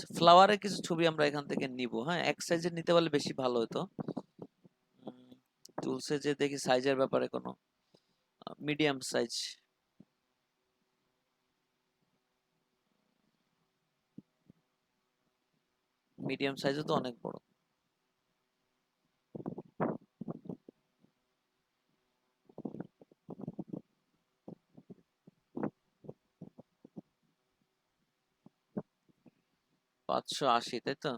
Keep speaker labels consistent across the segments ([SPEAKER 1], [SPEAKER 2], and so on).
[SPEAKER 1] আচ্ছা, ফ্লাওয়ারের কিছু ছবি আমরা এখান থেকে নিব। হ্যাঁ, এক সাইজের নিতে পারলে বেশি ভালো হতো। টুলসে যে দেখি সাইজের ব্যাপারে কোনো মিডিয়াম সাইজ। মিডিয়াম সাইজও তো অনেক বড়। পাঁচশো আশি, তাই তো?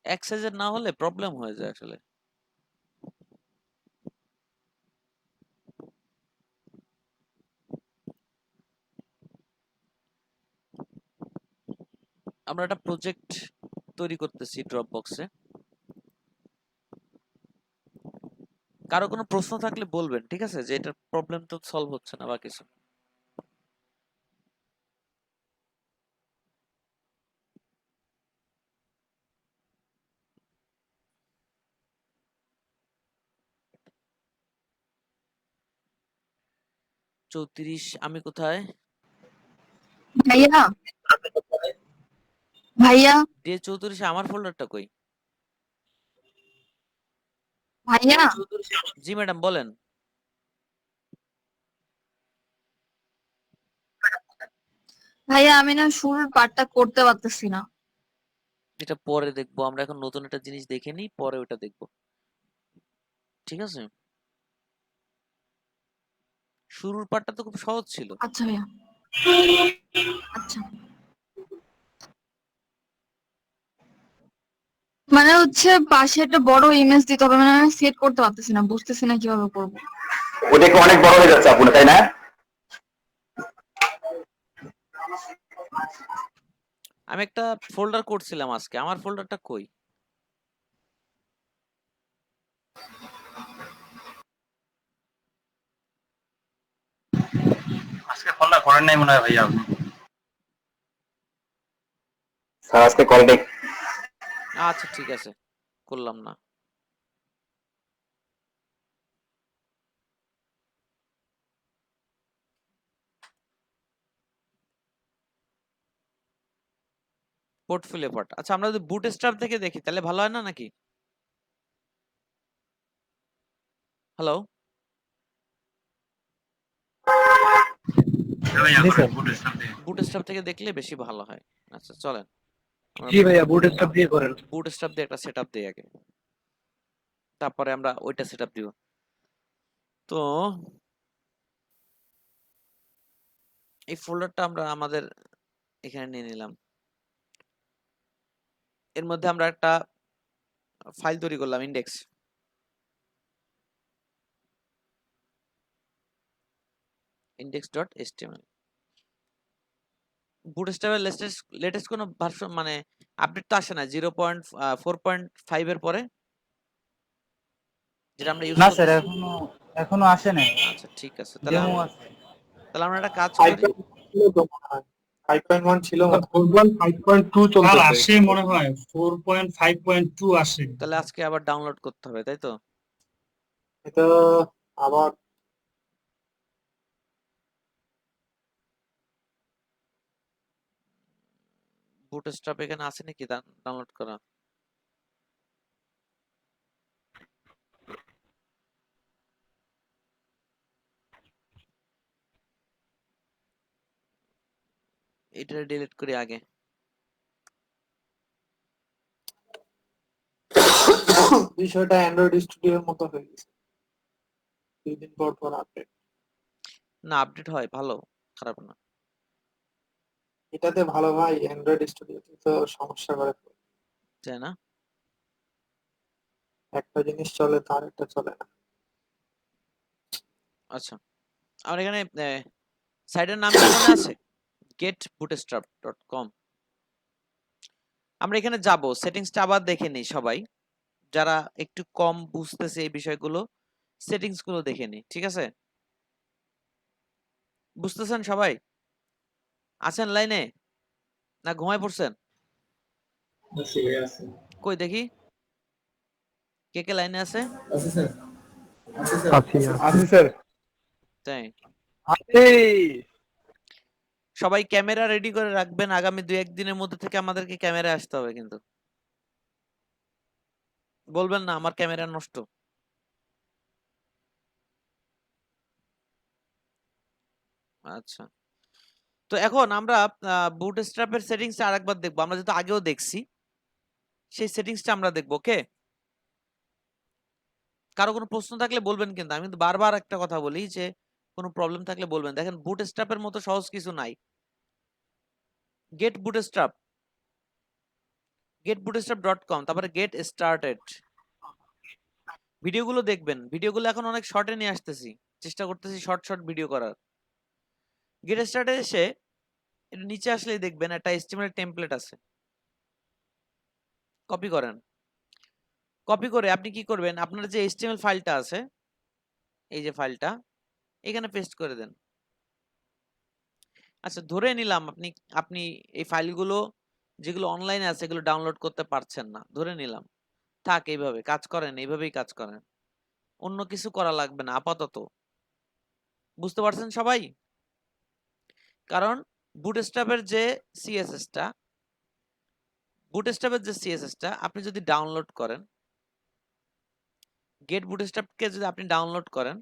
[SPEAKER 1] এক সাইজের না হলে প্রবলেম হয়ে যায় আসলে। আমরা একটা প্রজেক্ট তৈরি করতেছি ড্রপবক্সে। কারো কোনো প্রশ্ন থাকলে বলবেন, ঠিক আছে? যে এটার প্রবলেম তো সলভ হচ্ছে না বা কিছু। চৌত্রিশ, আমি কোথায়?
[SPEAKER 2] ভাইয়া ভাইয়া
[SPEAKER 1] ডে 34 আমার ফোল্ডারটা কই?
[SPEAKER 2] ভাইয়া
[SPEAKER 1] জি ম্যাডাম, বলেন।
[SPEAKER 2] ভাইয়া আমি না শুরুর পার্টটা করতে পারতেছি না।
[SPEAKER 1] এটা পরে দেখবো, আমরা এখন নতুন একটা জিনিস দেখে নিই, পরে ওটা দেখবো, ঠিক আছে? শুরুর পার্টটা তো খুব সহজ ছিল।
[SPEAKER 2] আচ্ছা ভাইয়া, আচ্ছা। মানে হচ্ছে পাশে একটা বড় ইমেজ দিতে হবে, মানে আমি সেট করতে পারতেছি না, বুঝতেছি না কিভাবে করবো।
[SPEAKER 3] ওটা কি অনেক বড় হয়ে যাচ্ছে আপু, তাই না?
[SPEAKER 1] আমি একটা ফোল্ডার করছিলাম আজকে, আমার ফোল্ডারটা কই?
[SPEAKER 4] আজকে ফোনটা করেন নাই মনে হয় ভাইয়া আপনি।
[SPEAKER 3] স্যার আজকে কল ব্যাক।
[SPEAKER 1] আচ্ছা ঠিক আছে, করলাম না। পোর্টফোলিও পার্ট, আচ্ছা আমরা যদি বুটস্ট্র্যাপ থেকে দেখি তাহলে ভালো হয় না নাকি? হ্যালো, বুটস্ট্র্যাপ থেকে দেখলে বেশি ভালো হয়। আচ্ছা চলেন,
[SPEAKER 5] জি ভাইয়া, বুটস্ট্র্যাপ দিয়ে করেন।
[SPEAKER 1] বুটস্ট্র্যাপ দিয়ে একটা সেটআপ দেই আগে, তারপরে আমরা ওইটা সেটআপ দিব। তো এই ফোল্ডারটা আমরা আমাদের এখানে নিয়ে নিলাম। এর মধ্যে আমরা একটা ফাইল তৈরি করলাম, ইন্ডেক্স index.html। বুটস্ট্র্যাপের লেটেস্ট কোনো ভার্সন মানে আপডেট তো আসে না 0.4.5 এর পরে, যেটা আমরা ইউজ
[SPEAKER 5] না স্যার,
[SPEAKER 1] করতেছি।
[SPEAKER 5] এখনো আসে নাই।
[SPEAKER 1] আচ্ছা ঠিক আছে, তাহলে
[SPEAKER 5] ডেমো আছে।
[SPEAKER 1] তাহলে আমরা একটা কাজ করি।
[SPEAKER 6] 5.1 ছিল, 5.2
[SPEAKER 4] কাল
[SPEAKER 6] চলতেছে।
[SPEAKER 4] আসে মনে হয় 4.5.2 আসে।
[SPEAKER 1] তাহলে আজকে আবার ডাউনলোড করতে হবে, তাই তো?
[SPEAKER 6] এটা আবার
[SPEAKER 1] বুটস্ট্র্যাপ এখানে আছে নাকি ডাউনলোড করা? এটা ডিলিট করি আগে।
[SPEAKER 6] বিষয়টা অ্যান্ড্রয়েড স্টুডিওর মতো হয়ে গেছে, 2 দিন পর পর আপডেট।
[SPEAKER 1] না, আপডেট হয়, ভালো, খারাপ না।
[SPEAKER 6] এটাতে ভালো ভাই, অ্যান্ড্রয়েড স্টুডিওতে তো সমস্যা করে।
[SPEAKER 1] তাই না?
[SPEAKER 6] একটা জিনিস চলে তার একটা চলে না।
[SPEAKER 1] আচ্ছা, আমার এখানে সাইটের নাম কি মনে আছে? getbootstrap.com। আমরা এখানে যাব, সেটিংসটা আবার দেখে নিই সবাই, যারা একটু কম বুঝতেছে এই বিষয়গুলো, সেটিংস গুলো দেখে নিই, ঠিক আছে? বুঝতেছেন সবাই? আছেন লাইনে না ঘুমায় পড়ছেন? কই দেখি কে কে লাইনে আছে।
[SPEAKER 5] আছি স্যার।
[SPEAKER 1] তাই
[SPEAKER 5] আছি।
[SPEAKER 1] সবাই ক্যামেরা রেডি করে রাখবেন, আগামী 2-1 দিনের মধ্যে থেকে আমাদেরকে ক্যামেরায় আসতে হবে কিন্তু। বলবেন না আমার ক্যামেরা নষ্ট। আচ্ছা, তো এখন আমরা বুটস্ট্র্যাপের সেটিংস আরেকবার দেখবো। আমরা যেহেতু আগেও দেখছি, সেই সেটিংসটা আমরা দেখবো। ওকে, কারো কোনো প্রশ্ন থাকলে বলবেন, কিন্তু আমি কিন্তু বারবার একটা কথা বলি যে কোনো প্রবলেম থাকলে বলবেন। দেখেন, বুটস্ট্র্যাপের মতো সহজ কিছু নাই। গেট বুটস্ট্র্যাপ, getbootstrap.com, তারপরে গেট স্টার্টেড। ভিডিওগুলো দেখবেন, ভিডিওগুলো এখন অনেক শর্টে নিয়ে আসতেছি, চেষ্টা করতেছি শর্ট শর্ট ভিডিও করার। গেট স্টার্টে এসে একটু নিচে আসলেই দেখবেন একটা HTML টেমপ্লেট আছে। কপি করেন, কপি করে আপনি কি করবেন, আপনার যে HTML ফাইলটা আছে, এই যে ফাইলটা, এখানে পেস্ট করে দেন। আচ্ছা, ধরে নিলাম আপনি আপনি এই ফাইলগুলো যেগুলো অনলাইনে আছে এগুলো ডাউনলোড করতে পারছেন না, ধরে নিলাম। থাক, এইভাবে কাজ করেন, এইভাবেই কাজ করেন, অন্য কিছু করা লাগবে না আপাতত। বুঝতে পারছেন সবাই? কারণ বুটস্ট্র্যাপের যে সিএসএসটা, আপনি যদি ডাউনলোড করেন, গেট বুটস্ট্র্যাপকে যদি আপনি ডাউনলোড করেন,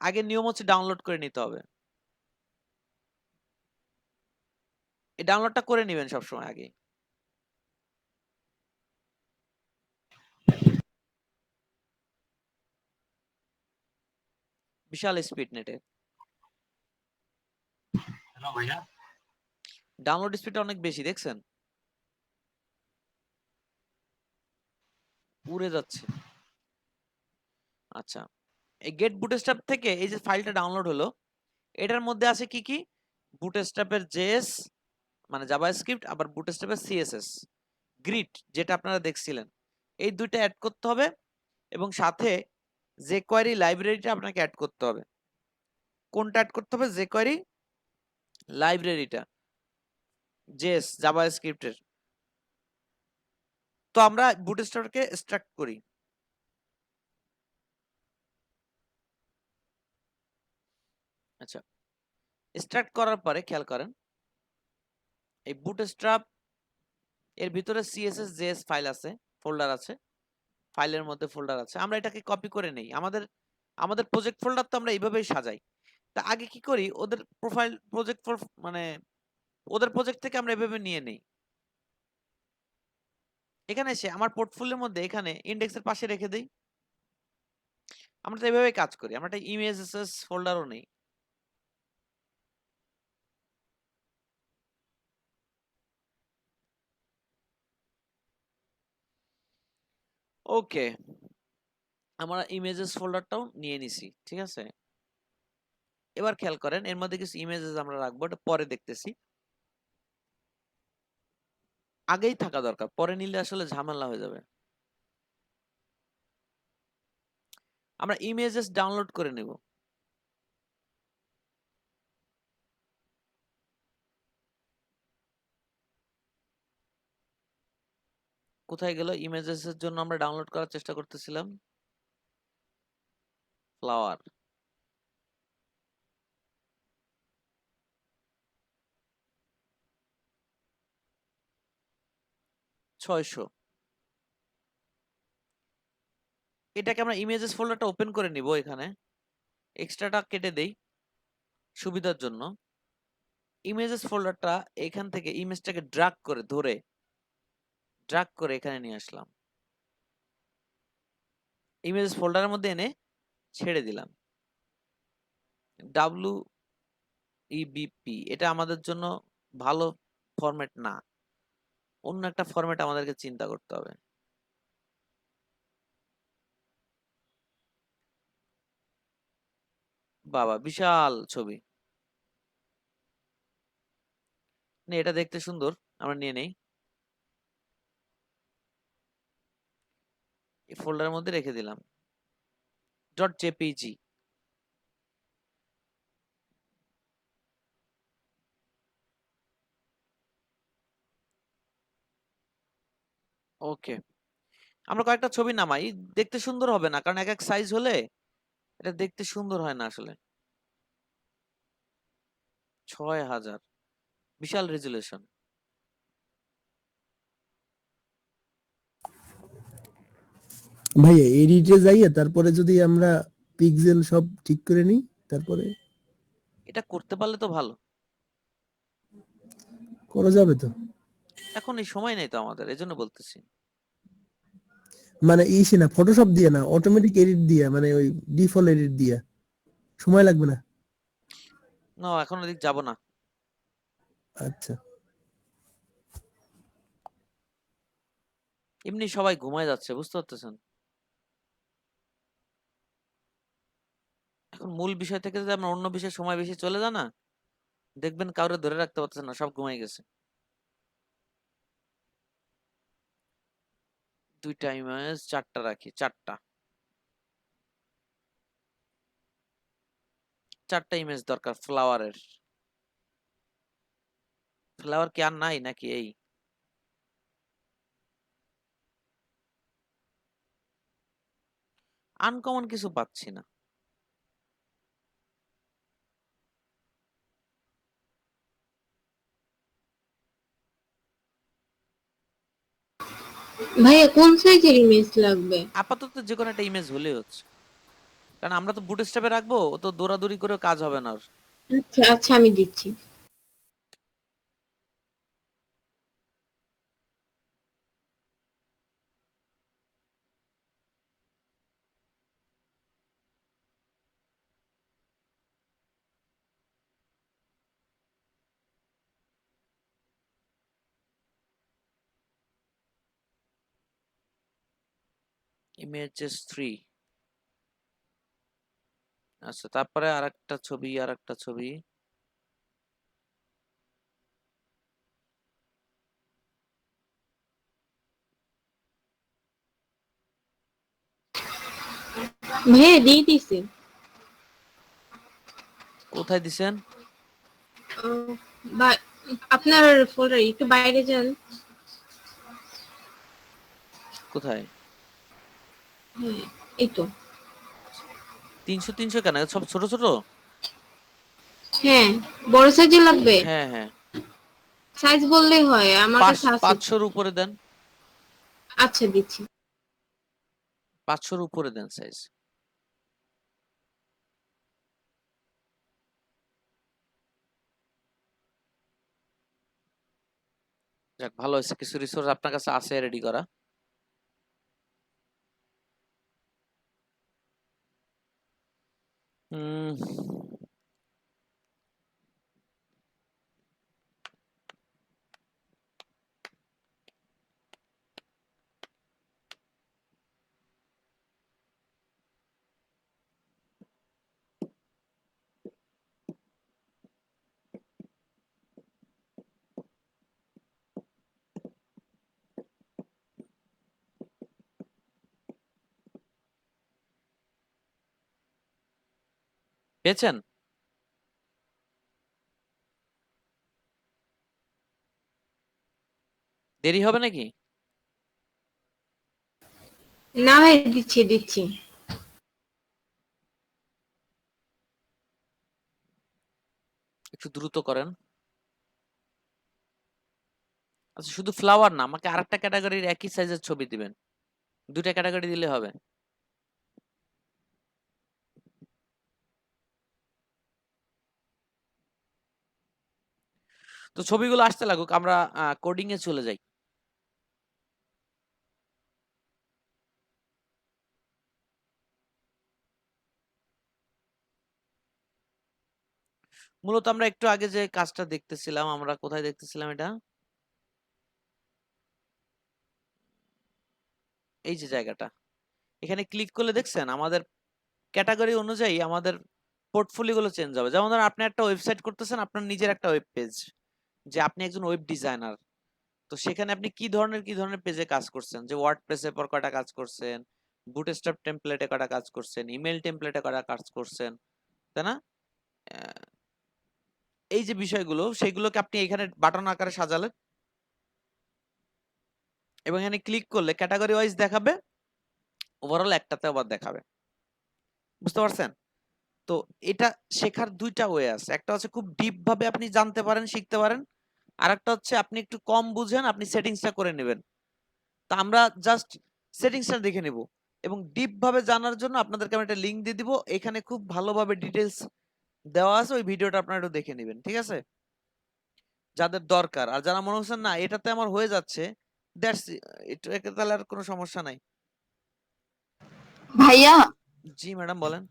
[SPEAKER 1] আগে নিয়ম হচ্ছে ডাউনলোড করে নিতে হবে। এই ডাউনলোডটা করে নেবেন সবসময় আগে। বিশাল স্পিড নেটে
[SPEAKER 4] হ্যালো ভাইয়া।
[SPEAKER 1] ডাউনলোড স্পিডটা অনেক বেশি, দেখছেন? উড়ে যাচ্ছে। আচ্ছা, এই গেট বুটস্ট্র্যাপ থেকে এই যে ফাইলটা ডাউনলোড হলো, এটার মধ্যে আছে কি কি? বুটস্ট্র্যাপের জেএস মানে জাভাস্ক্রিপ্ট, আবার বুটস্ট্র্যাপের সিএসএস, গ্রিড যেটা আপনারা দেখছিলেন, এই দুইটা অ্যাড করতে হবে। এবং সাথে jQuery লাইব্রেরিটা আপনাকে অ্যাড করতে হবে। কোনটা অ্যাড করতে হবে? jQuery লাইব্রেরিটা, জেএস জাভাস্ক্রিপ্টের। তো আমরা বুটস্ট্র্যাপকে এক্সট্রাক্ট করি। আচ্ছা, এক্সট্রাক্ট করার পরে খেয়াল করেন, এই বুটস্ট্র্যাপ এর ভিতরে সিএসএস জেএস ফাইল আছে, ফোল্ডার আছে, ফাইলের মধ্যে ফোল্ডার আছে। আমরা এটাকে কপি করে নেই। আমাদের আমাদের প্রজেক্ট ফোল্ডার তো আমরা এইভাবেই সাজাই। তা আগে কি করি, ওদের প্রোফাইল প্রজেক্ট মানে ওদের প্রজেক্ট থেকে আমরা এভাবে নিয়ে নেই। এখানে এসে আমার পোর্টফোলিওর মধ্যে এখানে ইন্ডেক্সের পাশে রেখে দেই। আমরা তো এভাবেই কাজ করি। আমরা একটা ইমেজেস ফোল্ডারও নেই। ওকে, আমরা ইমেজেস ফোল্ডারটাও নিয়ে নিছি, ঠিক আছে। এবার খেয়াল করেন, এর মধ্যে কিছু ইমেজেস আমরা রাখবো, এটা পরে দেখতেছি। আগেই থাকা দরকার, পরে নিলে আসলে ঝামেলা হয়ে যাবে। আমরা ইমেজেস ডাউনলোড করে নেব। কোথায় গেল? ইমেজেস এর জন্য আমরা ডাউনলোড করার চেষ্টা করতেছিলাম ফ্লাওয়ার। ছয়শো। এটাকে আমরা ইমেজেস ফোল্ডারটা ওপেন করে নিব। এখানে এক্সট্রাটা কেটে দেই সুবিধার জন্য। ইমেজেস ফোল্ডারটা এখান থেকে ইমেজটাকে ড্র্যাগ করে ধরে এখানে নিয়ে আসলাম। ইমেজেস ফোল্ডারের মধ্যে এনে ছেড়ে দিলাম। WEBP এটা আমাদের জন্য ভালো ফরম্যাট না, অন্য একটা ফরম্যাট আমাদেরকে চিন্তা করতে হবে। বাবা, বিশাল ছবি। এটা দেখতে সুন্দর, আমরা নিয়ে নেই, এই ফোল্ডারের মধ্যে রেখে দিলাম। .jpg ওকে, আমরা কয়েকটা ছবি নামাই। দেখতে সুন্দর হবে না, কারণ এক এক সাইজ হলে এটা দেখতে সুন্দর হয় না আসলে। 6000 বিশাল রেজুলেশন।
[SPEAKER 7] ভাইয়া এডিটে যাইয়া তারপরে যদি আমরা পিক্সেল সব ঠিক করে নিই তারপরে
[SPEAKER 1] এটা করতে পারলে তো ভালো।
[SPEAKER 7] করা যাবে তো।
[SPEAKER 1] এখন এই সময় নেই তো আমাদের, এজন্য বলতেছি।
[SPEAKER 7] মানে ইসে না, ফটোশপ দিয়ে না, অটোমেটিক এডিট দিয়ে, মানে ওই ডিফল্ট এডিট দিয়ে সময় লাগবে না।
[SPEAKER 1] না, এখন ওদিক যাব না।
[SPEAKER 7] আচ্ছা
[SPEAKER 1] এমনি সবাই ঘুমায় যাচ্ছে, বুঝতে পারতেছেন। এখন মূল বিষয় থেকে যদি আমরা অন্য বিষয়ে সময় বেশি চলে যায় না, দেখবেন কাউরে ধরে রাখতে পারতেছেন না, সব ঘুমাই গেছে। দুইটা ইমেজ, 4টা রাখি, 4টা ইমেজ দরকার ফ্লাওয়ারের। ফ্লাওয়ার কি আর নাই নাকি? এই আনকমন কিছু পাচ্ছি না।
[SPEAKER 8] ভাইয়া কোন সাইজের ইমেজ লাগবে?
[SPEAKER 1] আপাতত যে কোনো একটা ইমেজ হলেই হচ্ছে, কারণ আমরা তো বুটস্ট্র্যাপে রাখবো, ও তো দৌড়াদৌড়ি করে কাজ হবে না ওর।
[SPEAKER 8] আচ্ছা আচ্ছা আমি দিচ্ছি।
[SPEAKER 1] ইমেজেস 3। আচ্ছা, তারপরে আরেকটা ছবি, আরেকটা ছবি।
[SPEAKER 8] ভাইয়া দিয়ে দিছি।
[SPEAKER 1] কোথায় দিছেন?
[SPEAKER 8] আহ, বা- আপনার ফোল্ডার একটু বাইরে যান।
[SPEAKER 1] কোথায়?
[SPEAKER 8] হ্যাঁ এই তো।
[SPEAKER 1] 300 300 কেন? সব ছোট ছোট।
[SPEAKER 8] হ্যাঁ বড় সাইজের লাগবে?
[SPEAKER 1] হ্যাঁ হ্যাঁ,
[SPEAKER 8] সাইজ বললেই হয়, আমার কাছে আছে।
[SPEAKER 1] 500-র উপরে দেন।
[SPEAKER 8] আচ্ছা দিচ্ছি।
[SPEAKER 1] 500-র উপরে দেন সাইজ। যাক, ভালো হয়েছে, কিছু রিসোর্স আপনার কাছে আছে রেডি করা। হুম, পেয়েছেন? দেরি হবে নাকি?
[SPEAKER 8] না ভাই দিচ্ছি দিচ্ছি।
[SPEAKER 1] একটু দ্রুত করেন। আচ্ছা, শুধু ফ্লাওয়ার না, আমাকে আরেকটা ক্যাটাগরির একই সাইজের ছবি দিবেন। 2টা ক্যাটাগরি দিলে হবে। তো ছবিগুলো আসতে লাগুক, আমরা কোডিং এ চলে যাই। মূলত আমরা একটু আগে যে কাজটা দেখতেছিলাম, আমরা কোথায় দেখতেছিলাম এটা? এই যে জায়গাটা, এখানে ক্লিক করলে দেখছেন আমাদের ক্যাটাগরি অনুযায়ী আমাদের পোর্টফোলিও গুলো চেঞ্জ হবে। যেমন ধরুন আপনি একটা ওয়েবসাইট করতেছেন, আপনার নিজের একটা ওয়েব পেজ, যে আপনি একজন ওয়েব ডিজাইনার। তো সেখানে আপনি কি ধরনের পেজে কাজ করছেন, যে ওয়ার্ডপ্রেসের পর কয়টা কাজ করছেন, বুটস্ট্র্যাপ টেমপ্লেটে কয়টা কাজ করছেন, ইমেল টেমপ্লেটে কয়টা কাজ করছেন, তাই না? আহ, এই যে বিষয়গুলো, সেগুলোকে আপনি এখানে বাটন আকারে সাজালেন এবং এখানে ক্লিক করলে ক্যাটাগরি ওয়াইজ দেখাবে, ওভারঅল একটাতে আবার দেখাবে। বুঝতে পারছেন? তো এটা শেখার ২ টা ওয়ে আছে। একটা হচ্ছে খুব ডিপ ভাবে আপনি জানতে পারেন, শিখতে পারেন। আরেকটা হচ্ছে আপনি একটু কম বুঝেন, আপনি সেটিংসটা করে নিবেন। তো আমরা জাস্ট সেটিংসটা দেখে নিব এবং ডিপ ভাবে জানার জন্য আপনাদেরকে আমি একটা লিংক দিয়ে দিব। এখানে খুব ভালোভাবে ডিটেইলস দেওয়া আছে। ওই ভিডিওটা আপনারা একটু দেখে নিবেন। ঠিক আছে? যাদের দরকার। আর যারা মনে করছেন না এটাতে আমার হয়ে যাচ্ছে, দ্যাটস এটা তাহলে আর কোনো সমস্যা নাই।
[SPEAKER 2] ভাইয়া
[SPEAKER 1] জি ম্যাডাম বলেন।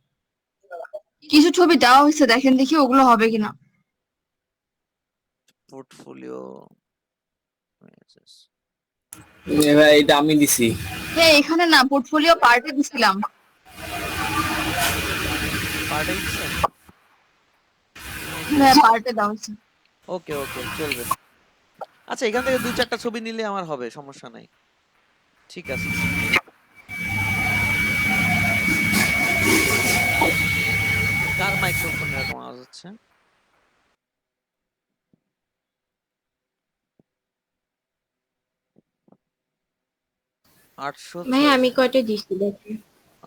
[SPEAKER 2] কিছু ছবি দেওয়া হয়েছে, দেখেন দেখি ওগুলো হবে কিনা।
[SPEAKER 1] পোর্টফোলিও
[SPEAKER 5] ভাই এটা আমি দিছি।
[SPEAKER 2] হ্যাঁ এখানে না, পোর্টফোলিও পার্টে দিছিলাম।
[SPEAKER 1] পার্টে দিচ্ছেন?
[SPEAKER 2] হ্যাঁ পার্টে দেওয়া হয়েছে।
[SPEAKER 1] ওকে ওকে চলবে। আচ্ছা এখান থেকে ২-৪টা ছবি নিলে আমার হবে, সমস্যা নাই। ঠিক আছে। কার মাইক্রোফোন এরকম আওয়াজ হচ্ছে?
[SPEAKER 8] ভাই
[SPEAKER 1] ৮০০
[SPEAKER 8] আমি কয়টা দিছি দেখেন।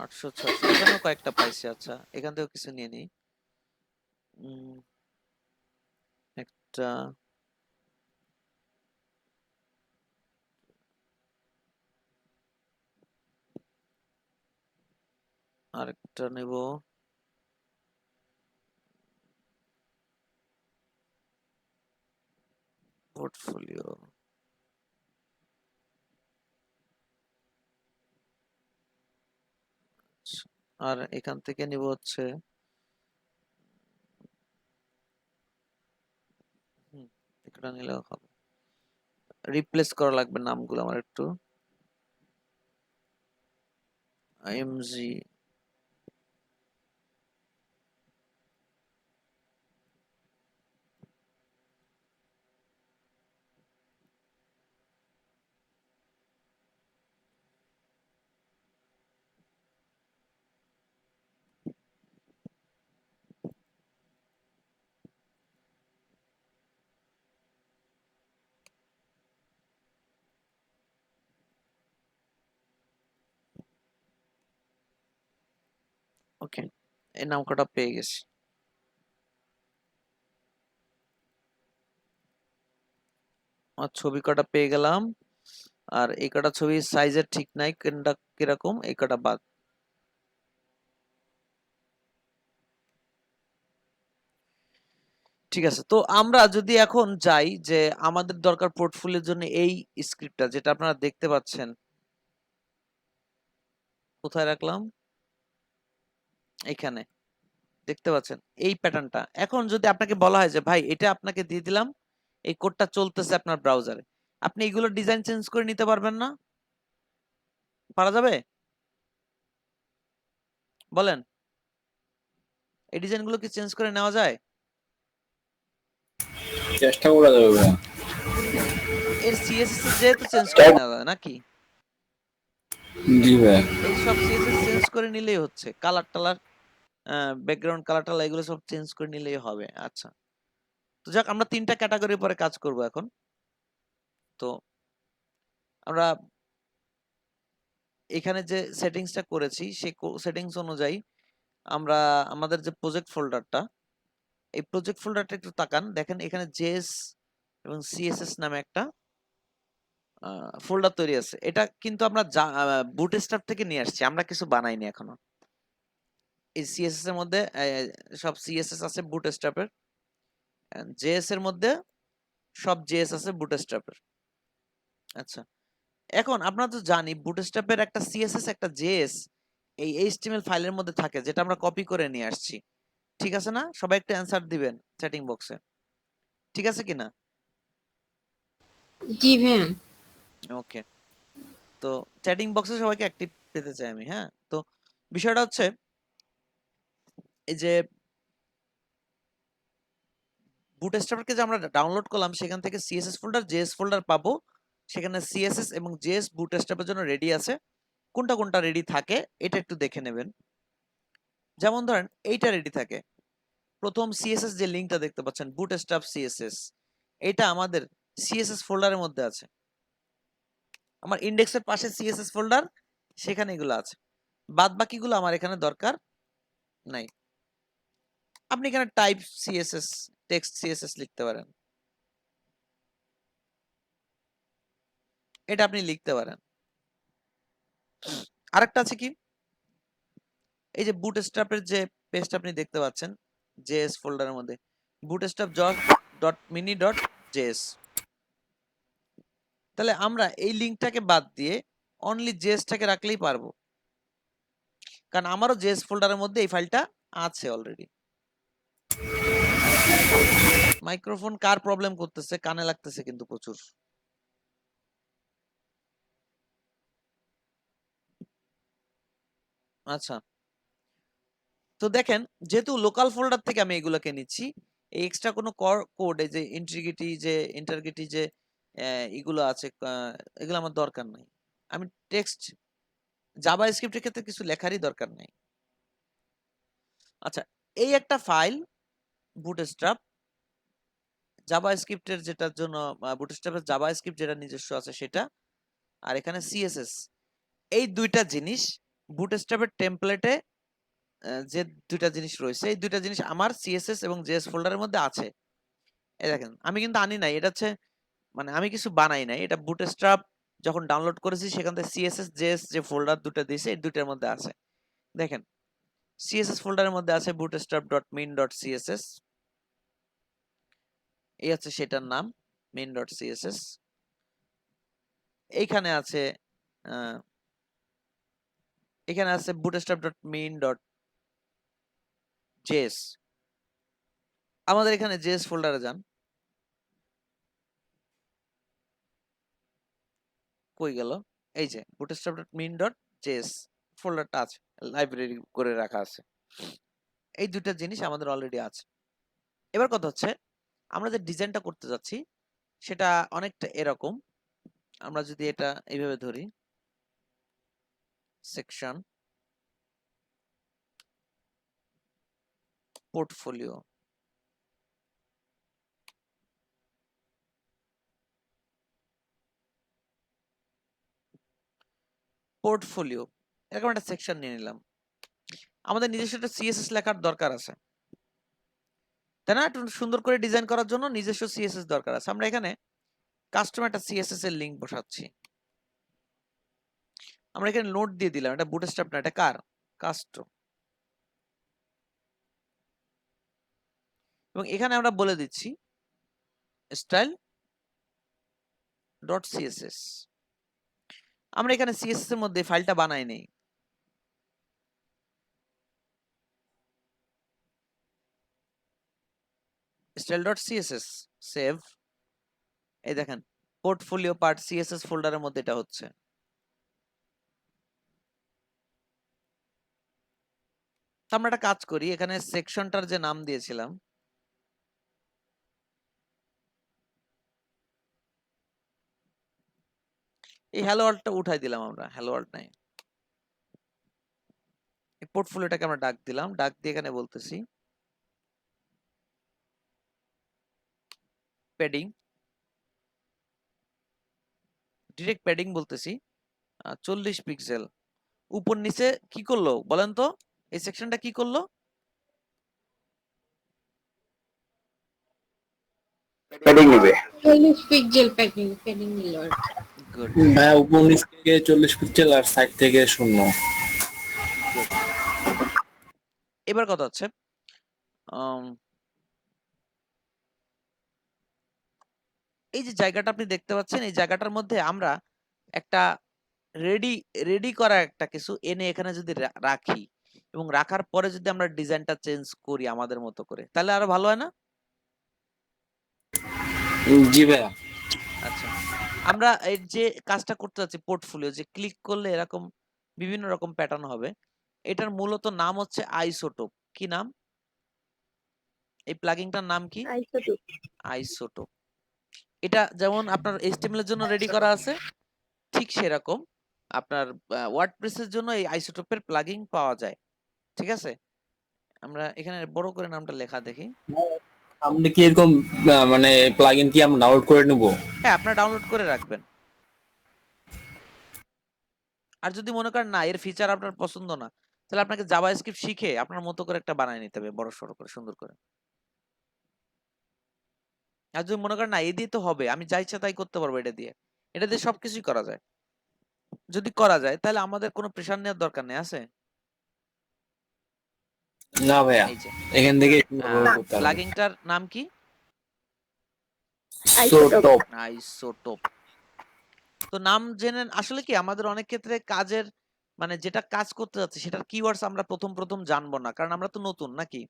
[SPEAKER 1] ৮০০ এখানেও কয়েকটা পাইছি। আচ্ছা এখান থেকেও কিছু নিয়ে নিই। একটা আরেকটা নেব। পোর্টফোলিও আর এখান থেকে নিব হচ্ছে এটা নিলেও হবে। রিপ্লেস করা লাগবে নামগুলো আমার একটু। আইএমজি ওকে, এই নাম কটা পেয়ে গেছি। আর ছবি কটা পেয়ে গেলাম। আর এই কটা ছবি সাইজের ঠিক নাই, কোনটা কিরকম, এই কটা বাদ। ঠিক আছে, তো আমরা যদি এখন যাই যে আমাদের দরকার পোর্টফোলিওর জন্য এই স্ক্রিপ্টটা যেটা আপনারা দেখতে পাচ্ছেন। কোথায় রাখলাম? এখানে দেখতে পাচ্ছেন এই প্যাটার্নটা। এখন যদি আপনাকে বলা হয় যে ভাই এটা আপনাকে দিয়ে দিলাম, এই কোডটা চলতেছে আপনার ব্রাউজারে, আপনি এগুলো ডিজাইন চেঞ্জ করে নিতে পারবেন না? পারা যাবে? বলেন, এই ডিজাইনগুলো কি চেঞ্জ করে নেওয়া যায়?
[SPEAKER 5] চেষ্টা করা যাবে।
[SPEAKER 1] এর সিএসএস এর যেহেতু চেঞ্জ করে নেওয়া যায় নাকি?
[SPEAKER 5] জি ভাই।
[SPEAKER 1] এই সব সিএসএস চেঞ্জ করে নিলেই হচ্ছে, কালার টালার, ব্যাকগ্রাউন্ড কালার টালার এগুলো সব চেঞ্জ করে নিলেই হবে। আচ্ছা, তো যাক আমরা ৩টা ক্যাটাগরির পরে কাজ করব এখন। তো আমরা এখানে যে সেটিংসটা করেছি সেই সেটিংস অনুযায়ী আমরা আমাদের যে প্রজেক্ট ফোল্ডারটা, এই প্রজেক্ট ফোল্ডারটা একটু তাকান, দেখেন এখানে জেএস এবং সিএসএস নামে একটা ফোল্ডার তৈরি আছে। এটা কিন্তু আমরা বুটস্ট্র্যাপ থেকে নিয়ে আসছি, আমরা কিছু বানাইনি এখনো। এই সিএসএস এর মধ্যে সব সিএসএস আছে বুটস্ট্র্যাপের, জেএস এর মধ্যে সব জেএস আছে বুটস্ট্র্যাপের। আচ্ছা, এখন আপনারা তো জানি বুটস্ট্র্যাপের একটা সিএসএস একটা জেএস এই এইচটিএমএল ফাইলের মধ্যে থাকে, যেটা আমরা কপি করে নিয়ে আসছি। ঠিক আছে না? সবাই একটু অ্যানসার দিবেন চ্যাটিং বক্সে। ঠিক আছে কিনা?
[SPEAKER 8] জি ভাইয়া।
[SPEAKER 1] ওকে, তো চ্যাটিং বক্সে সবাইকে অ্যাক্টিভ পেতে চাই আমি। হ্যাঁ, তো বিষয়টা হচ্ছে এই যে বুটস্ট্র্যাপকে যে আমরা ডাউনলোড করলাম সেখান থেকে সিএসএস ফোল্ডার জেএস ফোল্ডার পাবো। সেখানে সিএসএস এবং জেএস বুটস্ট্র্যাপের জন্য রেডি আছে। কোনটা কোনটা রেডি থাকে এটা একটু দেখে নেবেন। যেমন ধরেন এইটা রেডি থাকে। প্রথম সিএসএস যে লিংকটা দেখতে পাচ্ছেন বুটস্ট্র্যাপ সিএসএস, এটা আমাদের সিএসএস ফোল্ডারের মধ্যে আছে। আমার ইন্ডেক্সের পাশে সিএসএস ফোল্ডার, সেখানে এগুলো আছে। বাদ বাকিগুলো আমার এখানে দরকার নাই। আপনি এখানে টাইপ সিএসএস, টেক্সট সিএসএস লিখতে পারেন, এটা আপনি লিখতে পারেন। আরেকটা আছে কি, এই যে বুটস্ট্র্যাপের যে পেজটা আপনি দেখতে পাচ্ছেন জেএস ফোল্ডারের মধ্যে, bootstrap.mini.js, তাহলে আমরা এই লিঙ্কটাকে বাদ দিয়ে অনলি জেএসটাকে রাখলেই পারবো, কারণ আমারও জেএস ফোল্ডারের মধ্যে এই ফাইলটা আছে অলরেডি। মাইক্রোফোন কার প্রবলেম করতেছে? কানে লাগতেছে কিন্তু প্রচুর। আচ্ছা, তো দেখেন যেহেতু লোকাল ফোল্ডার থেকে আমি এগুলোকে নিচ্ছি, এই এক্সট্রা কোনো কোড, এই যে ইন্টিগ্রিটি যে এগুলো আছে, এগুলো আমার দরকার নাই। আমি টেক্সট জাভা স্ক্রিপ্টের ক্ষেত্রে কিছু লেখারই দরকার নাই। আচ্ছা, এই একটা ফাইল বুটস্ট্র্যাপ জাভা স্ক্রিপ্টের, যেটার জন্য বুটস্ট্র্যাপের জাভা স্ক্রিপ্ট যেটা নিজস্ব আছে সেটা, আর এখানে সিএসএস, এই দুইটা জিনিস বুটস্ট্র্যাপের টেমপ্লেটে যে দুইটা জিনিস রয়েছে, এই দুইটা জিনিস আমার সিএসএস এবং জেএস ফোল্ডারের মধ্যে আছে। এই দেখেন, আমি কিন্তু আনি নাই, এটা হচ্ছে মানে আমি কিছু বানাই নাই, এটা বুটস্ট্র্যাপ যখন ডাউনলোড করেছি সেখান থেকে সিএসএস জেএস যে ফোল্ডার দুটো দিয়েছে এই দুইটার মধ্যে আছে। দেখেন সিএসএস ফোল্ডারের মধ্যে আছে bootstrap.min.css, এই হচ্ছে সেটার নাম min.css। এইখানে আছে bootstrap.min.js। আমাদের এখানে জেএস ফোল্ডারে যান, কই গেল? এই যে bootstrap.min.js ফোল্ডারটা আছে, লাইব্রেরি করে রাখা আছে। এই দুইটা জিনিস আমাদের অলরেডি আছে। এবার কথা হচ্ছে আমরা যে ডিজাইনটা করতে যাচ্ছি সেটা অনেকটা এরকম। আমরা যদি এটা এইভাবে ধরি, সেকশন, পোর্টফোলিও, এরকম একটা সেকশন নিয়ে নিলাম। আমাদের নিজস্ব একটা সিএসএস লেখার দরকার আছে, তাই না? একটু সুন্দর করে ডিজাইন করার জন্য নিজস্ব সিএসএস দরকার আছে। আমরা এখানে কাস্টম একটা সিএসএস এর লিংক বসাচ্ছি। আমরা এখানে নোট দিয়ে দিলাম, এটা বুটস্ট্র্যাপ না, এটা কার? কাস্টম। এবং এখানে আমরা বলে দিচ্ছি style.css। আমরা এখানে সিএসএস এর মধ্যে ফাইলটা বানাই নেই, style.css সেভ। এই দেখেন পোর্টফোলিও পার্ট সিএসএস ফোল্ডারের মধ্যে এটা হচ্ছে। আমরা একটা কাজ করি, এখানে সেকশনটার যে নাম দিয়েছিলাম এই হ্যালো ওয়ার্ল্ডটা উঠাই দিলাম, আমরা হ্যালো ওয়ার্ল্ড নাই, এই পোর্টফোলিওটাকে আমরা ডাক দিলাম, ডাক দিয়ে এখানে বলতেছি প্যাডিং, ডিরেক্ট প্যাডিং বলতেছি 40 পিক্সেল। উপর নিচে কি করলো বলেন তো? এই সেকশনটা কি করলো?
[SPEAKER 3] প্যাডিং নেবে।
[SPEAKER 8] 40 পিক্সেল প্যাডিং নিল আর কি।
[SPEAKER 1] গুড।
[SPEAKER 5] হ্যাঁ, উপর নিচ থেকে 40 পিক্সেল আর সাইড থেকে 0।
[SPEAKER 1] এবার কথা হচ্ছে এই যে জায়গাটা আপনি দেখতে পাচ্ছেন, এই জায়গাটার মধ্যে আমরা একটা রেডি করা একটা কিছু এনে এখানে যদি রাখি এবং রাখার পরে যদি আমরা ডিজাইনটা চেঞ্জ করি আমাদের মতো করে, তাহলে আরো ভালো হয় না?
[SPEAKER 5] জি ভাইয়া।
[SPEAKER 1] আচ্ছা, আমরা এই যে কাজটা করতে যাচ্ছি পোর্টফোলিও, যে ক্লিক করলে এরকম বিভিন্ন রকম প্যাটার্ন হবে, এটার মূলত নাম হচ্ছে আইসোটোপ। কি নাম? এই প্লাগইনটার নাম কি? আইসোটোপ। এটা যেমন আপনার এইচটিএমএল এর জন্য রেডি করা আছে, ঠিক সেরকম আপনার ওয়ার্ডপ্রেসের জন্য এই আইসোটোপের প্লাগইন পাওয়া যায়। ঠিক আছে, আমরা এখানে বড় করে নামটা লেখা দেখি।
[SPEAKER 5] আপনি কি এরকম মানে প্লাগইন কি আমরা ডাউনলোড করে নেব?
[SPEAKER 1] হ্যাঁ, আপনারা ডাউনলোড করে রাখবেন। আর যদি মনে করেন না এর ফিচার আপনার পছন্দ না, তাহলে আপনাকে জাভাস্ক্রিপ্ট শিখে আপনার মতো করে একটা বানায় নিতে হবে, বড় সড়ো করে, সুন্দর করে। আর যদি মনে করেন না এই দিয়ে তো হবে, আমি যা ইচ্ছা তাই করতে পারবো এটা দিয়ে, এটা দিয়ে সবকিছুই করা যায়, যদি করা যায় তাহলে আমাদের কোনো প্রেশার নেওয়ার দরকার নেই, আছে?
[SPEAKER 5] না ভাইয়া,
[SPEAKER 1] এই যে
[SPEAKER 5] এখান থেকে একটু ব্যবহার করতে হবে।
[SPEAKER 1] প্লাগইনটার নাম কি?
[SPEAKER 5] Isotop।
[SPEAKER 1] আইসোটোপ। তো নাম জেনে আসলে কি আমাদের অনেক ক্ষেত্রে কাজের মানে যেটা কাজ করতে যাচ্ছে সেটার কিওয়ার্ডস আমরা প্রথম প্রথম জানবো না, কারণ আমরা তো নতুন নাকি।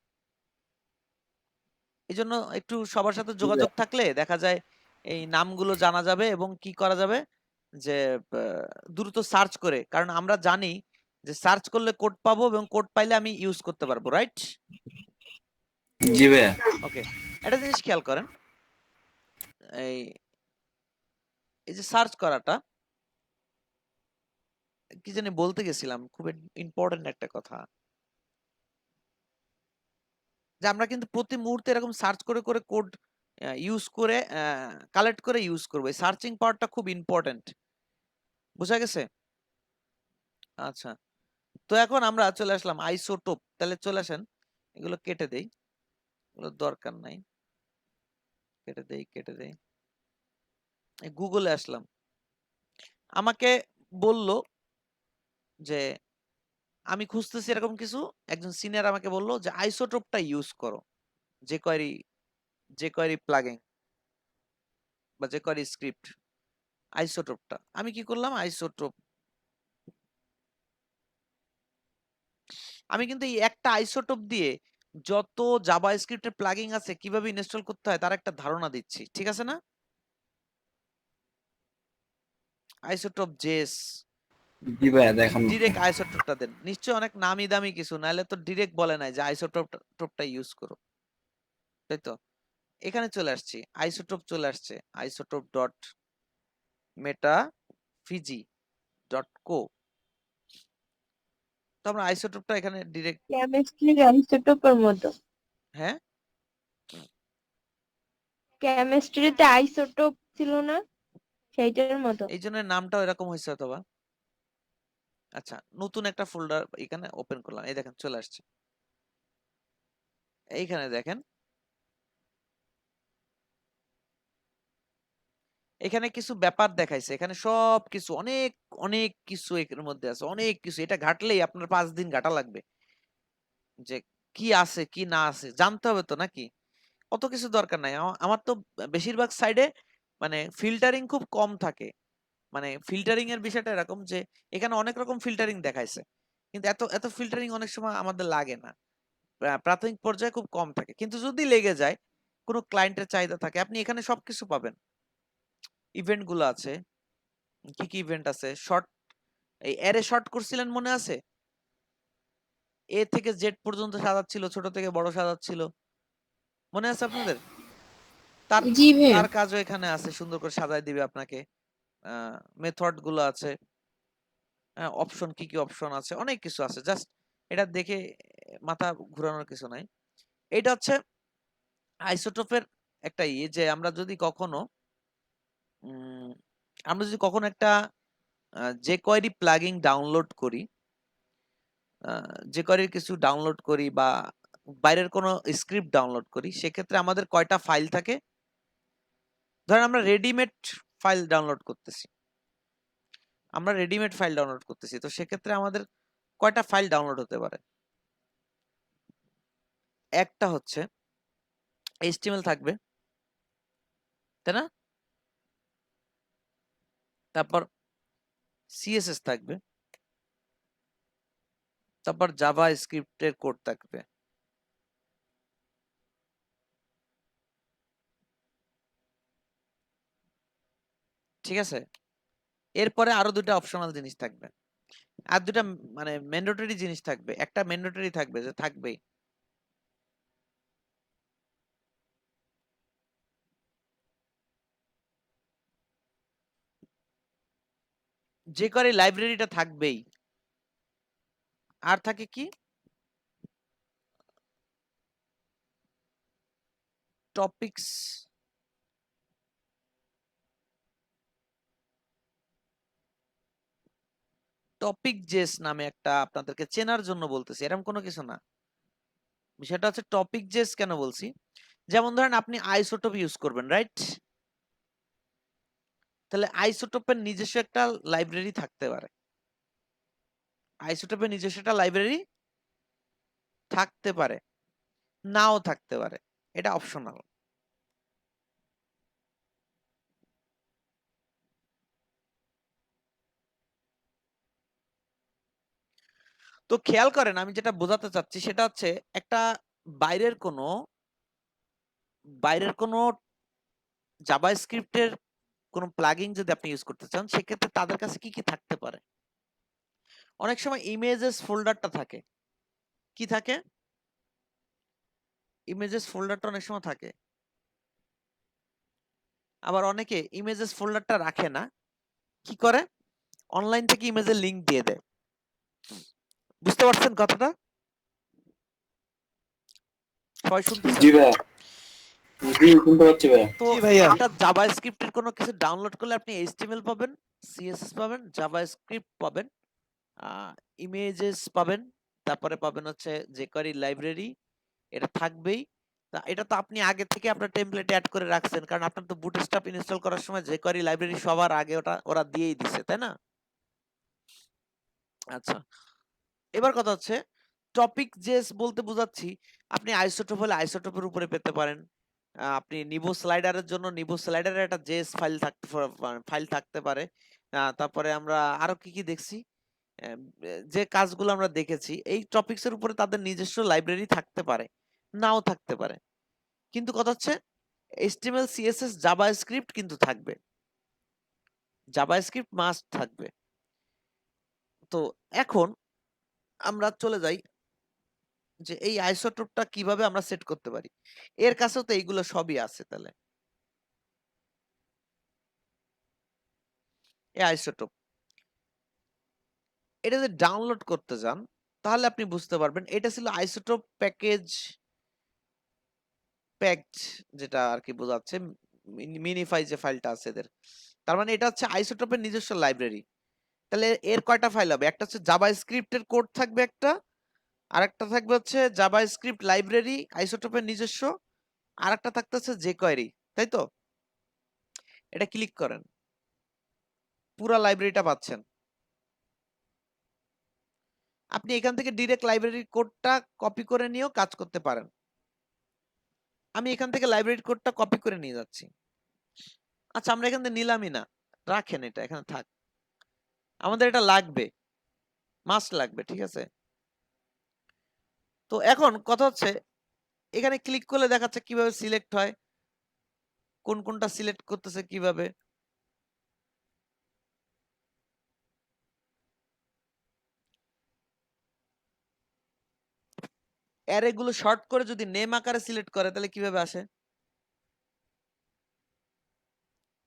[SPEAKER 1] এই জন্য একটু সবার সাথে যোগাযোগ থাকলে দেখা যায় এই নামগুলো জানা যাবে এবং কি করা যাবে যে দ্রুত সার্চ করে, কারণ আমরা জানি যে সার্চ করলে কোড পাবো এবং কোড পাইলে আমি ইউজ করতে পারবো, রাইট?
[SPEAKER 5] জি ভাইয়া।
[SPEAKER 1] ওকে, একটা জিনিস খেয়াল করেন, এই এই যে সার্চ করাটা কি জানি বলতে গেছিলাম, খুব ইম্পর্টেন্ট একটা কথা, যে আমরা কিন্তু প্রতি মুহূর্তে এরকম সার্চ করে করে কোড ইউজ করে কালেক্ট করে ইউজ করবো। এই সার্চিং পাওয়ারটা খুব ইম্পর্টেন্ট, বুঝা গেছে? আচ্ছা, তো এখন আমরা চলে আসলাম আইসোটোপ, তাহলে চলে আসেন এগুলো কেটে দেই, এগুলো দরকার নাই, কেটে দেই কেটে দেই। গুগলে আসলাম, আমাকে বলল যে আমি খুঁজতেছি এরকম কিছু, একজন সিনিয়র আমাকে বলল যে আইসোটোপটা ইউজ করো, jQuery প্লাগইন বা jQuery স্ক্রিপ্ট, আইসোটোপটা। আমি কি করলাম, আইসোটোপ, আমি কিন্তু এই একটা আইসোটোপ দিয়ে যত জাভাস্ক্রিপ্টের প্লাগইন আছে কিভাবে ইনস্টল করতে হয় তার একটা ধারণা দিচ্ছি, ঠিক আছে না? আইসোটোপ জেস,
[SPEAKER 5] জি ভাইয়া, দেখান।
[SPEAKER 1] ডিরেক্ট আইসোটোপটা দেন, নিশ্চয়ই অনেক নামি দামি কিছু, নাহলে তো ডিরেক্ট বলে নাই যে আইসোটোপটা ইউজ করো, তাই তো? এখানে চলে আসছি, আইসোটোপ চলে আসছে, আইসোটোপ ডট মেটা ফিজি ডট কো। তো আমরা আইসোটোপটা এখানে ডিরেক্ট,
[SPEAKER 9] কেমিস্ট্রির আইসোটোপের মতো।
[SPEAKER 1] হ্যাঁ
[SPEAKER 9] কেমিস্ট্রিতে আইসোটোপ ছিল না, সেইটার মতো।
[SPEAKER 1] এই জন্য নামটাও এরকম হয়েছে অথবা। আচ্ছা, নতুন একটা ফোল্ডার এখানে ওপেন করলাম, এই দেখেন চলে আসছে, এইখানে দেখেন এখানে কিছু ব্যাপার দেখাইছে, এখানে সব কিছু অনেক অনেক কিছু এর মধ্যে আছে, অনেক কিছু, এটা ঘাটলেই আপনার 5 দিন ঘাটা লাগবে, যে কি আছে কি না আছে জানতে হবে তো নাকি। অত কিছু দরকার নাই, আমার তো বেশিরভাগ সাইডে মানে ফিল্টারিং খুব কম থাকে, মানে ফিল্টারিং এর বিষয়টা এরকম যে এখানে অনেক রকম ফিল্টারিং দেখাইছে, কিন্তু এত এত ফিল্টারিং অনেক সময় আমাদের লাগে না, প্রাথমিক পর্যায়ে খুব কম থাকে, কিন্তু যদি লেগে যায় কোনো ক্লায়েন্টের চাহিদা থাকে আপনি এখানে সবকিছু পাবেন। ইভেন্ট গুলো আছে, কি কি ইভেন্ট আছে, শর্ট, এই অ্যারে শর্ট করছিলেন মনে আছে, এ থেকে জেড পর্যন্ত সাজাচ্ছিল, ছোট থেকে বড় সাজাচ্ছিল, মনে আছে আপনাদের? তার
[SPEAKER 8] জি ভাইয়া।
[SPEAKER 1] তার কাজও এখানে আছে, সুন্দর করে সাজায় দিবে আপনাকে। মেথড গুলো আছে, অপশন কি কি অপশন আছে, অনেক কিছু আছে, জাস্ট এটা দেখে মাথা ঘোরানোর কিছু নাই। এটা হচ্ছে আইসোটোপের একটা ইয়ে, যে আমরা যদি কখনো একটা jQuery প্লাগইন ডাউনলোড করি, jQuery কিছু ডাউনলোড করি বা বাইরের কোনো স্ক্রিপ্ট ডাউনলোড করি, সেক্ষেত্রে আমাদের কয়টা ফাইল থাকে? ধরেন আমরা রেডিমেড ফাইল ডাউনলোড করতেছি, তো সেক্ষেত্রে আমাদের কয়টা ফাইল ডাউনলোড হতে পারে? একটা হচ্ছে HTML থাকবে, তাই না? তারপর CSS থাকবে, তারপর জাভা স্ক্রিপ্টের কোড থাকবে, ঠিক আছে? এরপরে আরো দুটা অপশনাল জিনিস থাকবে, আর দুটা মানে ম্যান্ডেটরি জিনিস থাকবে, একটা ম্যান্ডেটরি থাকবে যে থাকবেই, jQuery লাইব্রেরিটা থাকবেই। আর থাকে কি, টপিকস, টপিক জেস নামে একটা আপনাদেরকে চেনার জন্য বলতেছি, এরকম কোনো কিছু না। বিষয়টা হচ্ছে টপিক জেস কেন বলছি, যেমন ধরেন আপনি আইসোটোপ ইউজ করবেন, রাইট? তাহলে আইসোটোপের নিজস্ব একটা লাইব্রেরি থাকতে পারে, আইসোটোপের নিজস্ব একটা লাইব্রেরি থাকতে পারে, নাও থাকতে পারে, এটা অপশনাল। তো খেয়াল করেন আমি যেটা বোঝাতে চাচ্ছি সেটা হচ্ছে একটা বাইরের কোনো জাভাস্ক্রিপ্টের কোনো প্লাগইন যদি আপনি ইউজ করতে চান, সেক্ষেত্রে তাদের কাছে কি কি থাকতে পারে। অনেক সময় ইমেজেস ফোল্ডারটা থাকে, কি থাকে, ইমেজেস ফোল্ডারটা অনেক সময় থাকে। আবার অনেকে ইমেজেস ফোল্ডারটা রাখে না, কি করে, অনলাইন থেকে ইমেজের লিংক দিয়ে দেয়। বুঝতে পারছেন কথাটা? সবাই শুনতেছেন?
[SPEAKER 5] জি ভাইয়া, জি শুনতে পাচ্ছি ভাইয়া।
[SPEAKER 1] তো একটা জাভাস্ক্রিপ্টের কোনো কিছু ডাউনলোড করলে আপনি এইচটিএমএল পাবেন, সিএসএস পাবেন, জাভাস্ক্রিপ্ট পাবেন, ইমেজেস পাবেন, তারপরে পাবেন হচ্ছে jQuery লাইব্রেরি, এটা থাকবেই। এটা তো আপনি আগে থেকে আপনার টেমপ্লেটে অ্যাড করে রাখছেন, কারণ আপনার তো বুটস্ট্র্যাপ ইনস্টল করার সময় jQuery লাইব্রেরি সবার আগে ওরা দিয়েই দিছে, তাই না? আচ্ছা, এবার কথা হচ্ছে টপিক জেস বলতে বোঝাচ্ছি আপনি আইসোটোপ হলে আইসোটোপের উপরে পেতে পারেন, আপনি নিভো স্লাইডারের জন্য নিভো স্লাইডারের একটা জেএস ফাইল থাকতে পারে। তারপরে আমরা আরো কি কি দেখছি, যে কাজগুলো আমরা দেখেছি, এই টপিকস এর উপরে তাদের নিজস্ব লাইব্রেরি থাকতে পারে, নাও থাকতে পারে। কিন্তু কথা হচ্ছে HTML CSS জাভাস্ক্রিপ্ট কিন্তু থাকবে, জাভাস্ক্রিপ্ট মাস্ট থাকবে। তো এখন আমরা চলে যাই যে এই আইসোটোপটা কিভাবে আমরা সেট করতে পারি। এর কাছেও তো এইগুলো সবই আছে। তাহলে এই আইসোটোপ, এটা যদি ডাউনলোড করতে যান তাহলে আপনি বুঝতে পারবেন এটা ছিল আইসোটোপ প্যাকেজ প্যাকড, যেটা আর কি বোঝাচ্ছে মিনিফাই যে ফাইলটা আছে এদের, তার মানে এটা হচ্ছে আইসোটোপের নিজস্ব লাইব্রেরি। তাহলে এর কয়টা ফাইল হবে, একটা হচ্ছে জাভাস্ক্রিপ্টের কোড থাকবে একটা, আরেকটা থাকবে হচ্ছে জাভাস্ক্রিপ্ট লাইব্রেরি আইসোটোপের নিজস্ব, আরেকটা থাকতে হচ্ছে jQuery, তাই তো? এটা ক্লিক করেন, পুরা লাইব্রেরিটা পাচ্ছেন। আপনি এখান থেকে ডিরেক্ট লাইব্রেরির কোডটা কপি করে নিয়েও কাজ করতে পারেন। আমি এখান থেকে লাইব্রেরির কোডটা কপি করে নিয়ে যাচ্ছি। আচ্ছা, আমরা এখান থেকে নিলামই না, রাখেন, এটা এখানে থাক, আমাদের এটা লাগবে, মাস্ট লাগবে, ঠিক আছে? তো এখন কথা হচ্ছে এখানে ক্লিক করলে দেখাচ্ছে কিভাবে সিলেক্ট হয়, কোন কোনটা সিলেক্ট করতেছে কিভাবে। অ্যারে গুলো শর্ট করে যদি নেম আকারে সিলেক্ট করে তাহলে কিভাবে আসে,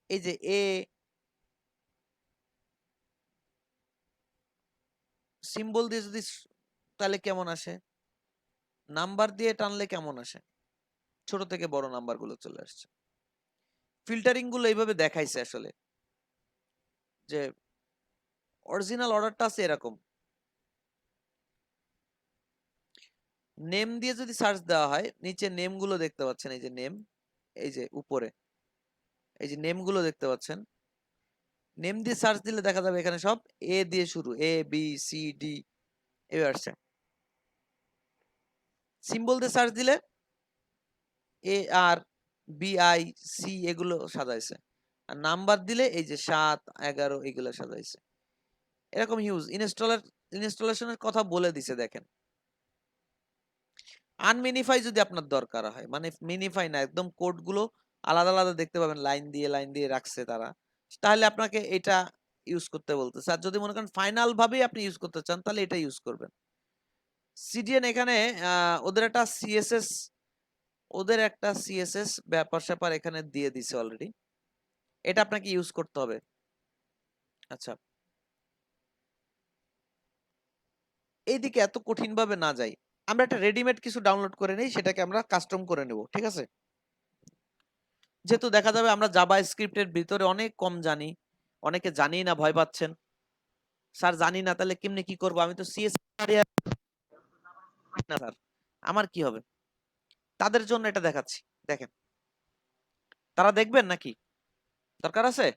[SPEAKER 1] এই যে এ সিম্বল দিয়ে যদি তাহলে কেমন আসে, নাম্বার দিয়ে টানলে কেমন আসে, ছোট থেকে বড় নাম্বার গুলো চলে আসছে। ফিল্টারিং গুলো এইভাবে দেখাইছে আসলে, যে অরিজিনাল অর্ডারটা আছে এরকম। নেম দিয়ে যদি সার্চ দেওয়া হয়, নিচে নেম গুলো দেখতে পাচ্ছেন, এই যে নেম, এই যে উপরে এই যে নেম গুলো দেখতে পাচ্ছেন, নেম দিয়ে সার্চ দিলে দেখা যাবে এখানে সব এ দিয়ে শুরু, ABCD এভাবে আসছে। সিম্বল দিয়ে সার্চ দিলে ARBIC এগুলো সাজাইছে, আর নাম্বার দিলে এই যে 7 11 এগুলো সাজাইছে। এরকম হিউজ ইনস্টলেশনের কথা বলে দিছে দেখেন। আনমিনিফাই যদি আপনার দরকার হয়, মানে মিনিফাই না, একদম কোড গুলো আলাদা আলাদা দেখতে পাবেন, লাইন দিয়ে রাখছে তারা, তাহলে আপনাকে এটা ইউজ করতে বলতেছে। আর যদি মনে করেন ফাইনাল ভাবেই আপনি ইউজ করতে চান তাহলে এটা ইউজ করবেন। CDN এখানে ওদের একটা সিএসএস ব্যাপার স্যাপার এখানে দিয়ে দিছে অলরেডি, এটা আপনাকে ইউজ করতে হবে। আচ্ছা, এইদিকে এত কঠিন ভাবে না যাই, আমরা একটা রেডিমেড কিছু ডাউনলোড করে নেই, সেটাকে আমরা কাস্টম করে নেব, ঠিক আছে? যেহেতু দেখা যাবে আমরা জাভা স্ক্রিপ্টের ভিতরে অনেক কম জানি, অনেকে জানি না, ভয় পাচ্ছেন, স্যার জানি না, তাহলে কেমনে কি করব, আমি তো সিএস না স্যার, আমার কি হবে? তাদের জন্য এটা দেখাচ্ছি, দেখেন। তারা দেখবেন নাকি? দরকার আছে?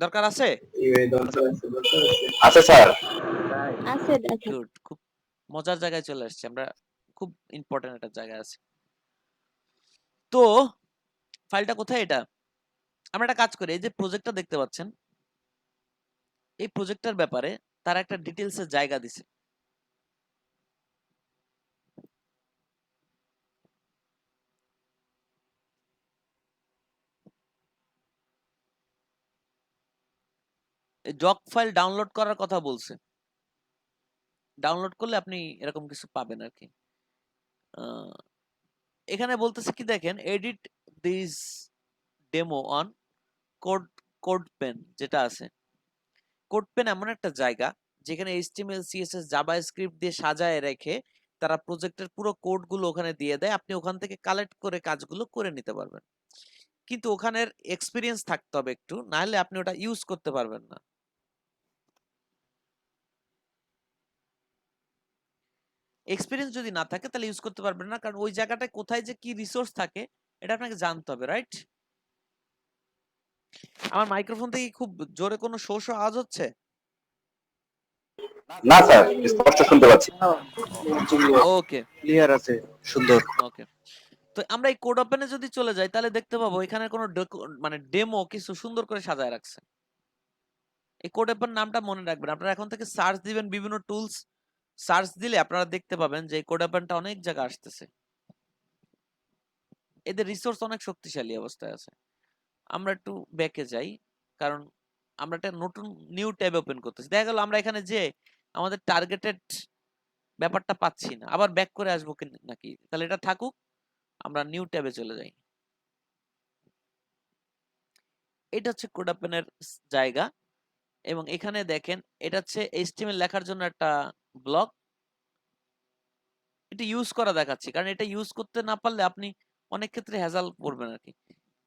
[SPEAKER 1] দরকার আছে?
[SPEAKER 3] আছে স্যার।
[SPEAKER 9] আছে দেখেন।
[SPEAKER 1] গুড, খুব মজার জায়গায় চলে আসছে আমরা, খুব ইম্পর্টেন্ট একটা জায়গায় আছে। তো ফাইলটা কোথায়? এটা আমরা একটা কাজ করি, এই যে প্রজেক্টটা দেখতে পাচ্ছেন, এই প্রজেক্টটার ব্যাপারে তারা একটা ডিটেলস এর জায়গা দিছে। এই ডক ফাইল ডাউনলোড করার কথা বলছে, ডাউনলোড করলে আপনি এরকম কিছু পাবেন আর কি। এখানে বলতেছে কি দেখেন, edit this demo on code CodePen, যেটা আছে কোড পেন এমন একটা জায়গা যেখানে এইচটিএমএল সিএসএস জাভাস্ক্রিপ্ট দিয়ে সাজায় রেখে তারা প্রজেক্টের পুরো কোড গুলো ওখানে দিয়ে দেয়, আপনি ওখান থেকে কালেক্ট করে কাজগুলো করে নিতে পারবেন। কিন্তু ওখানের এক্সপিরিয়েন্স থাকতে হবে একটু, না হলে আপনি ওটা ইউজ করতে পারবেন না। এক্সপিরিয়েন্স যদি না থাকে তাহলে ইউজ করতে পারবেন না, কারণ ওই জায়গাটায় কোথায় যে কি রিসোর্স থাকে এটা আপনাকে জানতে হবে, রাইট? আমার মাইক্রোফোন থেকে খুব জোরে কোনো শো শো আওয়াজ হচ্ছে?
[SPEAKER 3] না স্যার, স্পষ্ট শুনতে পাচ্ছি।
[SPEAKER 1] ওকে,
[SPEAKER 6] ক্লিয়ার আছে, সুন্দর।
[SPEAKER 1] ওকে। তো আমরা এই কোড ওপেনে যদি চলে যাই তাহলে দেখতে পাবো এখানে কোনো মানে ডেমো কিছু সুন্দর করে সাজায় রাখছে। এই কোড ওপেন নামটা মনে রাখবেন, আপনারা এখন থেকে সার্চ দিবেন, বিভিন্ন টুলস সার্চ দিলে আপনারা দেখতে পাবেন যে এই কোড ওপেনটা অনেক জায়গায় আসতেছে। এদের রিসোর্স অনেক শক্তিশালী অবস্থায় আছে। আমরা একটু ব্যাকে যাই, কারণ আমরা একটা নতুন নিউ ট্যাব ওপেন করতেছি। দেখা গেল আমরা এখানে যে আমাদের টার্গেটেড ব্যাপারটা পাচ্ছি না, আবার ব্যাক করে আসবো নাকি? তাহলে এটা থাকুক, আমরা নিউ ট্যাবে চলে যাই। এটা হচ্ছে কোড ওপেনের জায়গা, এবং এখানে দেখেন এটা হচ্ছে এইচটিএমএল লেখার জন্য একটা ব্লক। এটা ইউজ করা দেখাচ্ছি, কারণ এটা ইউজ করতে না পারলে আপনি অনেক ক্ষেত্রে হ্যাজাল পড়বেন আর কি।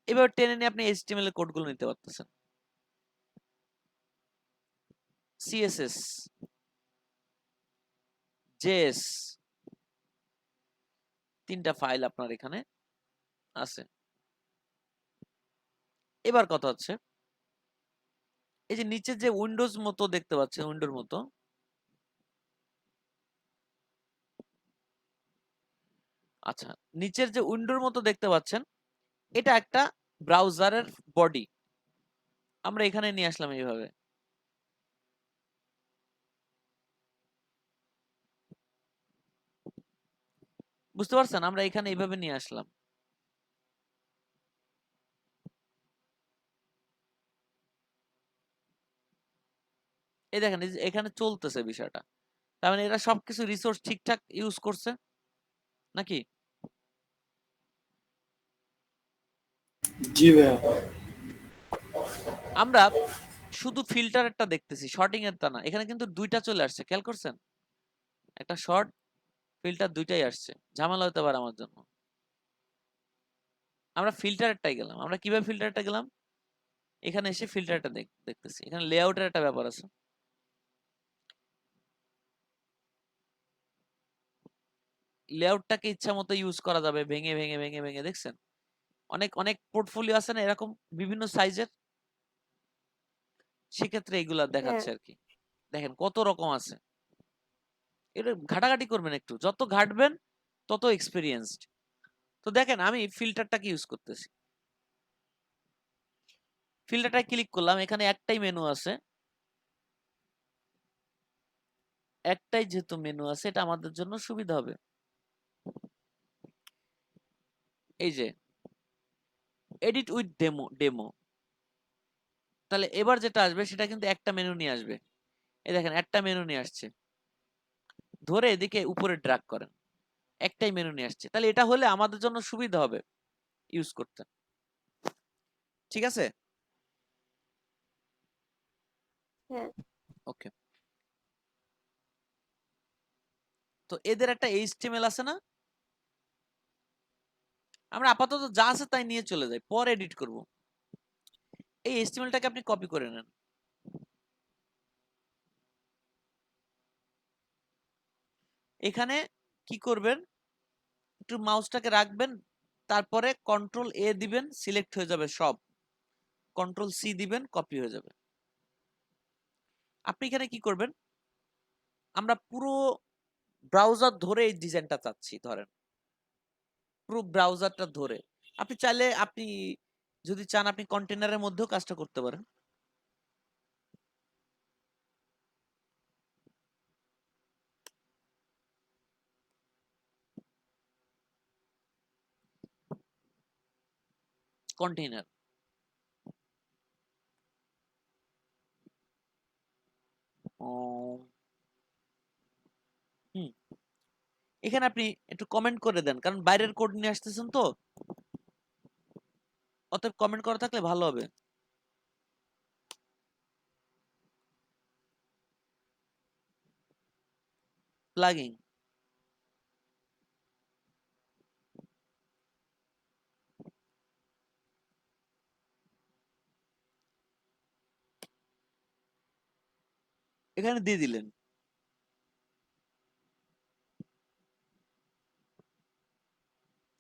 [SPEAKER 1] এবার টেনে নিয়ে আপনি এইচটিএমএল এর কোডগুলো নিতে পারতেছেন। সিএসএস, জেএস, তিনটা ফাইল আপনার এখানে আছে। এবার কথা হচ্ছে, এই যে নিচে যে উইন্ডোজ মতো দেখতে পাচ্ছেন, উইন্ডোর মতো, আচ্ছা, নিচের যে উইন্ডোর মতো দেখতে পাচ্ছেন, এটা একটা ব্রাউজারের বডি। আমরা এখানে নিয়ে আসলাম এইভাবে। বুঝতে পারছেন? আমরা এখানে এইভাবে নিয়ে আসলাম। এই দেখেন, এই যে এখানে চলতেছে বিষয়টা, তার মানে এরা সবকিছু রিসোর্স ঠিকঠাক ইউজ করছে নাকি?
[SPEAKER 6] জি ভাইয়া।
[SPEAKER 1] আমরা শুধু ফিল্টারেরটা দেখতেছি, শর্টিং এরটা না। এখানে কিন্তু দুইটা চলে আসছে, খেয়াল করছেন? একটা শর্ট, ফিল্টার, দুইটাই আসছে। ঝামেলা হতে পারে আমার জন্য। আমরা ফিল্টারেরটাই গেলাম। আমরা কিভাবে ফিল্টারটা গেলাম? এখানে এসে ফিল্টারটা দেখতেছি। এখানে লেআউটের একটা ব্যাপার আছে। লেআউটটাকে ইচ্ছা মতো ইউজ করা যাবে, ভেঙে ভেঙে ভেঙে ভেঙে। দেখছেন অনেক অনেক পোর্টফোলিও আছে না এরকম বিভিন্ন সাইজের, সেক্ষেত্রে এগুলা দেখাচ্ছে আর কি। দেখেন কত রকম আছে, এটা ঘাটাঘাটি করবেন একটু, যত ঘাটবেন তত এক্সপিরিয়েন্সড। তো দেখেন আমি ফিল্টারটাকে ইউজ করতেছি, ফিল্টারটা ক্লিক করলাম, এখানে একটাই মেনু আছে, একটাই যেহেতু মেনু আছে এটা আমাদের জন্য সুবিধা হবে। এই যে এডিট উইথ ডেমো ডেমো, তাহলে এবার যেটা আসবে সেটা কিন্তু একটা মেনু নিয়ে আসবে। এই দেখেন একটা মেনু নিয়ে আসছে, ধরে এদিকে উপরে ড্র্যাগ করেন, একটাই মেনু নিয়ে আসছে। তাহলে এটা হলে আমাদের জন্য সুবিধা হবে ইউজ করতে, ঠিক আছে?
[SPEAKER 9] হ্যাঁ।
[SPEAKER 1] ওকে। তো এদের একটা এইচটিএমএল আছে না, আমরা আপাতত যা আছে তাই নিয়ে চলে যাই, পরে এডিট করব। এই HTML-টাকে আপনি কপি করে নেন। এখানে কি করবেন, একটু মাউসটাকে রাখবেন, তারপরে কন্ট্রোল এ দিবেন, সিলেক্ট হয়ে যাবে সব, কন্ট্রোল সি দিবেন, কপি হয়ে যাবে। আপনি এখানে কি করবেন, আমরা পুরো ব্রাউজার ধরে এই ডিজাইনটা চাচ্ছি, ধরেন পুরো ব্রাউজারটা ধরে। আপনি চাইলে আপনি যদি চান আপনি কন্টেনারের মধ্যেও কাজটা করতে পারেন। কন্টেইনার, হুম, এখানে আপনি একটু কমেন্ট করে দেন, কারণ বাইরের কোড নিয়ে আসতেছেন তো, অতএব কমেন্ট করা থাকলে ভালো হবে। প্লাগইন, এখানে দিয়ে দিলেন।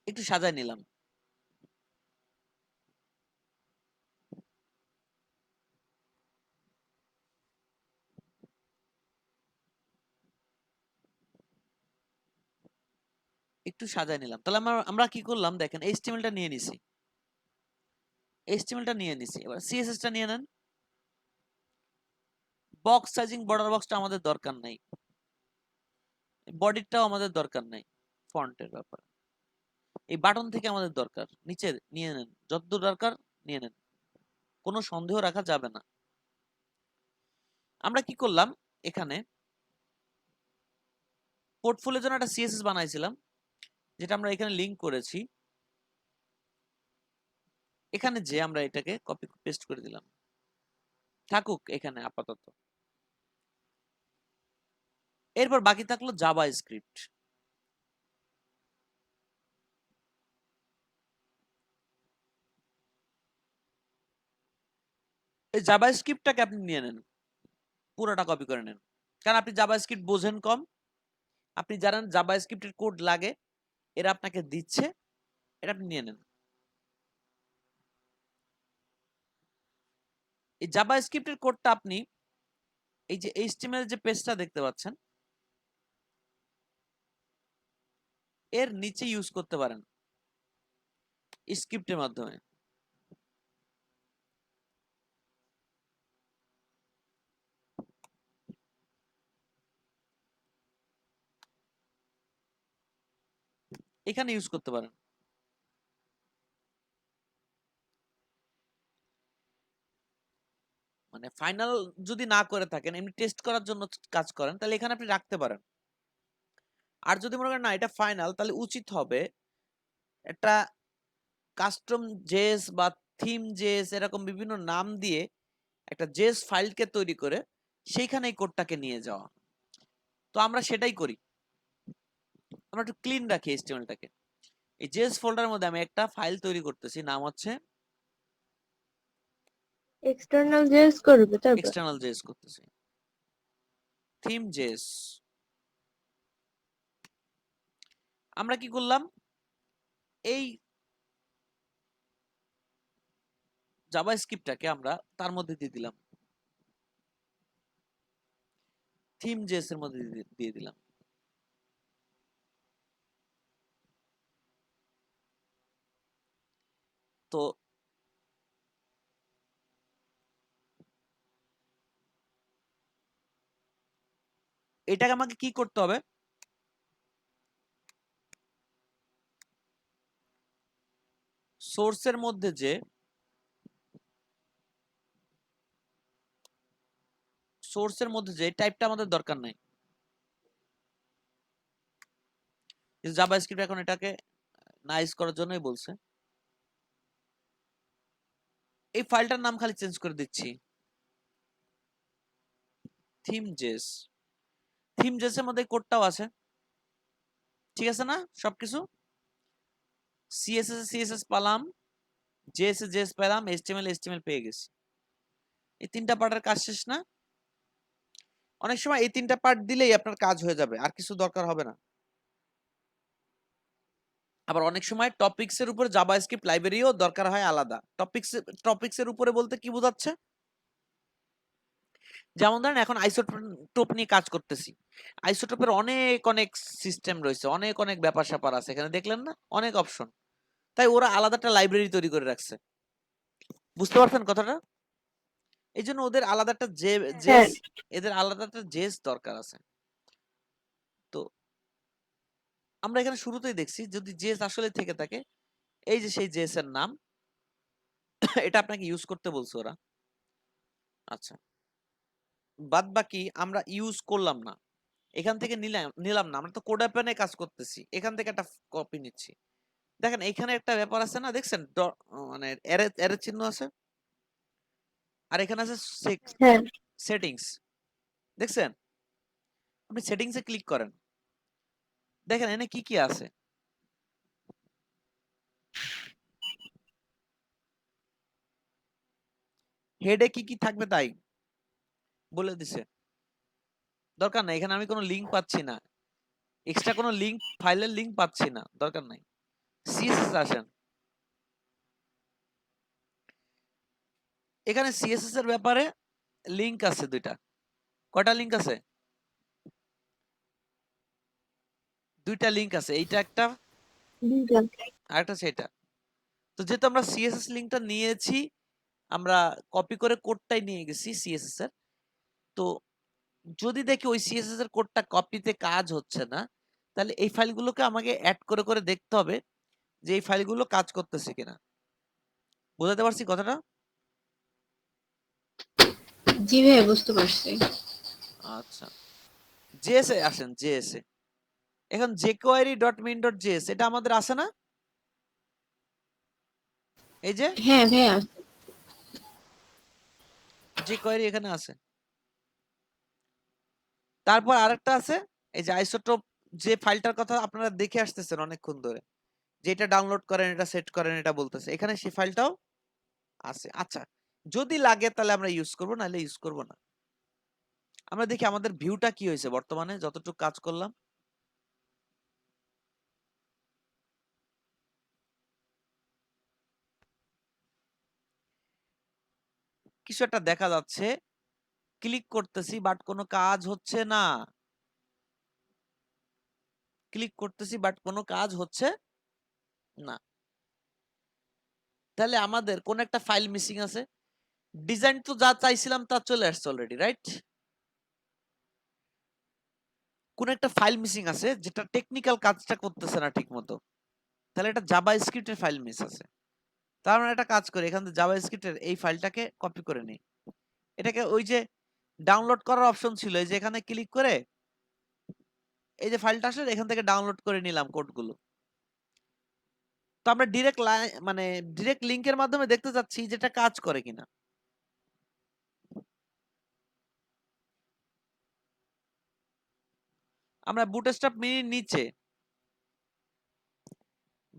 [SPEAKER 1] একটু সাজায় নিলাম। একটু সাজায় নিলাম, তাহলে আমরা কি করলাম দেখেন, HTML-টা নিয়ে নিছি, HTML-টা নিয়ে নিছি, এবার CSS-টা নিয়ে নেন। বক্স সাইজিং, বর্ডার বক্সটা আমাদের দরকার নাই, বডিটাও আমাদের দরকার নাই, ফন্টের ব্যাপার। এই বাটন থেকে আমাদের দরকার, নিচে নিয়ে নেন, যতদূর দরকার নিয়ে নেন, কোনো সন্দেহ রাখা যাবে না। আমরা কি করলাম, এখানে পোর্টফোলিওর জন্য একটা CSS বানাইছিলাম, যেটা আমরা এখানে লিংক করেছি। এখানে যে আমরা এটাকে কপি পেস্ট করে দিলাম, থাকুক এখানে আপাতত। এরপর বাকি থাকলো জাভা স্ক্রিপ্ট। এই জাভা স্ক্রিপ্টটাকে আপনি নিয়ে নেন, পুরোটা কপি করে নেন, কারণ আপনি জাভা স্ক্রিপ্ট বোঝেন কম, আপনি জানেন জাভা স্ক্রিপ্টের কোড লাগে, এরা আপনাকে দিচ্ছে, এটা আপনি নিয়ে নেন। এই জাভা স্ক্রিপ্টের কোডটা আপনি এই যে HTML যে পেজটা দেখতে পাচ্ছেন এর নিচে ইউজ করতে পারেন স্ক্রিপ্টের মাধ্যমে। এখানে ইউজ করতে পারেন। মানে ফাইনাল যদি না করে থাকেন, এমনি টেস্ট করার জন্য কাজ করেন, তাহলে এখানে আপনি রাখতে পারেন। আর যদি মনে করেন না এটা ফাইনাল, তাহলে উচিত হবে একটা কাস্টম জেএস বা থিম জেএস এরকম বিভিন্ন নাম দিয়ে একটা জেএস ফাইলকে তৈরি করে সেইখানে এই কোডটাকে নিয়ে যাওয়া। তো আমরা সেটাই করি, আমরা একটু ক্লিন রাখি HTML-টাকে। এই জেএস ফোল্ডারের মধ্যে আমি একটা ফাইল তৈরি করতেছি, নাম হচ্ছে
[SPEAKER 9] এক্সটার্নাল জেস করবে তারপর
[SPEAKER 1] এক্সটার্নাল জেএস করতেছি, থিম জেএস। আমরা কি করলাম, এই জাভা স্ক্রিপ্টটাকে আমরা তার মধ্যে দিয়ে দিলাম, থিম জেএস এর মধ্যে দিয়ে দিলাম। তো এটাকে আমাকে কি করতে হবে, সোর্সের মধ্যে যে টাইপটা আমাদের দরকার নাই, জাভা স্ক্রিপ্ট এখন এটাকে নাইস করার জন্যই বলছে। এই ফাইলটার নাম খালি চেঞ্জ করে দিচ্ছি, থিম জেস। থিম জেস এর মধ্যে কোডটাও আছে, ঠিক আছে না সবকিছু। সিএসএস পালাম, জেএস পেলাম, এইচটিএমএল পেয়ে গেছি। এই 3টা পার্টের কাজ শেষ না? অনেক সময় এই 3টা পার্ট দিলেই আপনার কাজ হয়ে যাবে, আর কিছু দরকার হবে না। আবার অনেক সময় টপিকস এর উপর জাভাস্ক্রিপ্ট লাইব্রেরিও দরকার হয় আলাদা। টপিকস এর উপরে বলতে কি বোঝাচ্ছে? যেমন ধরেন এখন আইসোটোপ নিয়ে কাজ করতেছি। আইসোটোপের অনেক অনেক সিস্টেম রয়েছে, অনেক অনেক ব্যাপার স্যাপার আছে, এখানে দেখলেন না অনেক অপশন। তাই ওরা আলাদা একটা লাইব্রেরি তৈরি করে রাখছে। বুঝতে পারছেন কথাটা? এই জন্য ওদের আলাদা একটা
[SPEAKER 9] হ্যাঁ।
[SPEAKER 1] এদের আলাদা একটা জেস দরকার আছে। তো আমরা এখানে শুরুতেই দেখছি যদি জেস আসলে থেকে থাকে, এই যে সেই জেস এর নাম, এটা আপনাকে ইউজ করতে বলছে ওরা। আচ্ছা, বাদ বাকি আমরা ইউজ করলাম না, এখান থেকে নিলাম না, আমরা তো কোড অ্যাপেনে কাজ করতেছি, এখান থেকে একটা কপি নিচ্ছি। দেখেন এখানে একটা ব্যাপার আছে না, দেখছেন মানে এর চিহ্ন আছে, আর এখানে আছে
[SPEAKER 9] হ্যাঁ।
[SPEAKER 1] সেটিংস, দেখছেন? আপনি সেটিংসে ক্লিক করেন, দেখেন এখানে কি কি আছে। হেডে কি কি থাকবে তাই বলে দিছে, দরকার নাই। এখানে আমি কোনো লিংক পাচ্ছি না, এক্সট্রা কোনো লিংক, ফাইলের লিংক পাচ্ছি না, দরকার নাই। সিএসএস আসেন, এখানে সিএসএস এর ব্যাপারে লিংক আছে 2টা। কয়টা লিংক আছে? 2টা লিংক আছে, এইটা একটা আর একটা সেটা। তো যেহেতু আমরা সিএসএস লিংকটা নিয়েছি, আমরা কপি করে কোডটাই নিয়ে গেছি সিএসএস এর। তো যদি দেখি ওই সিএসএস এর কোডটা কপিতে কাজ হচ্ছে না, তাহলে এই ফাইলগুলোকে আমাকে অ্যাড করে করে দেখতে হবে যে এই ফাইলগুলো কাজ করতেছে কিনা। বুঝাতে পারছি কথাটা?
[SPEAKER 8] জি ভাইয়া বুঝতে পারছি।
[SPEAKER 1] আচ্ছা, জেএসএ আসেন, জেএসএ এখন jQuery.min.js এটা আমাদের আছে না? এই যে
[SPEAKER 8] হ্যাঁ ভাইয়া।
[SPEAKER 1] jQuery এখানে আছে। তারপর আরেকটা আছে, এই যে আইসোটোপ, যে ফাইলটার কথা আপনারা দেখে আসতেছেন অনেকক্ষণ ধরে, যে এটা ডাউনলোড করেন, এটা সেট করেন, এটা বলতেছে, এখানে সেই ফাইলটাও আছে। আচ্ছা, যদি লাগে তাহলে আমরা ইউজ করব, নাহলে ইউজ করব না। আমরা দেখি আমাদের ভিউটা কি হয়েছে বর্তমানে যতটুকু কাজ করলাম। কিছু একটা দেখা যাচ্ছে, ক্লিক করতেছি বাট কোনো কাজ হচ্ছে না, ক্লিক করতেছি বাট কোনো কাজ হচ্ছে না। তাহলে আমাদের কোন একটা ফাইল মিসিং আছে। ডিজাইন তো যা চাইছিলাম তা চলে আসছে অলরেডি, রাইট? কোন একটা ফাইল মিসিং আছে যেটা টেকনিক্যাল কাজটা করতেছে না ঠিক মতো, তাহলে এটা জাভা স্ক্রিপ্টের ফাইল মিস আছে। তার মানে একটা কাজ করি, এখান থেকে জাভা স্ক্রিপ্টের এই ফাইলটাকে কপি করে নিই, এটাকে ওই যে ডাউনলোড করার অপশন ছিল, এই যে এখানে ক্লিক করে এই যে ফাইলটা আসলে এখান থেকে ডাউনলোড করে নিলাম কোডগুলো। তো আমরা ডিরেক্ট মানে ডিরেক্ট লিংকের মাধ্যমে দেখতে চাচ্ছি যেটা কাজ করে কিনা। আমরা বুটস্ট্র্যাপ মিনির নিচে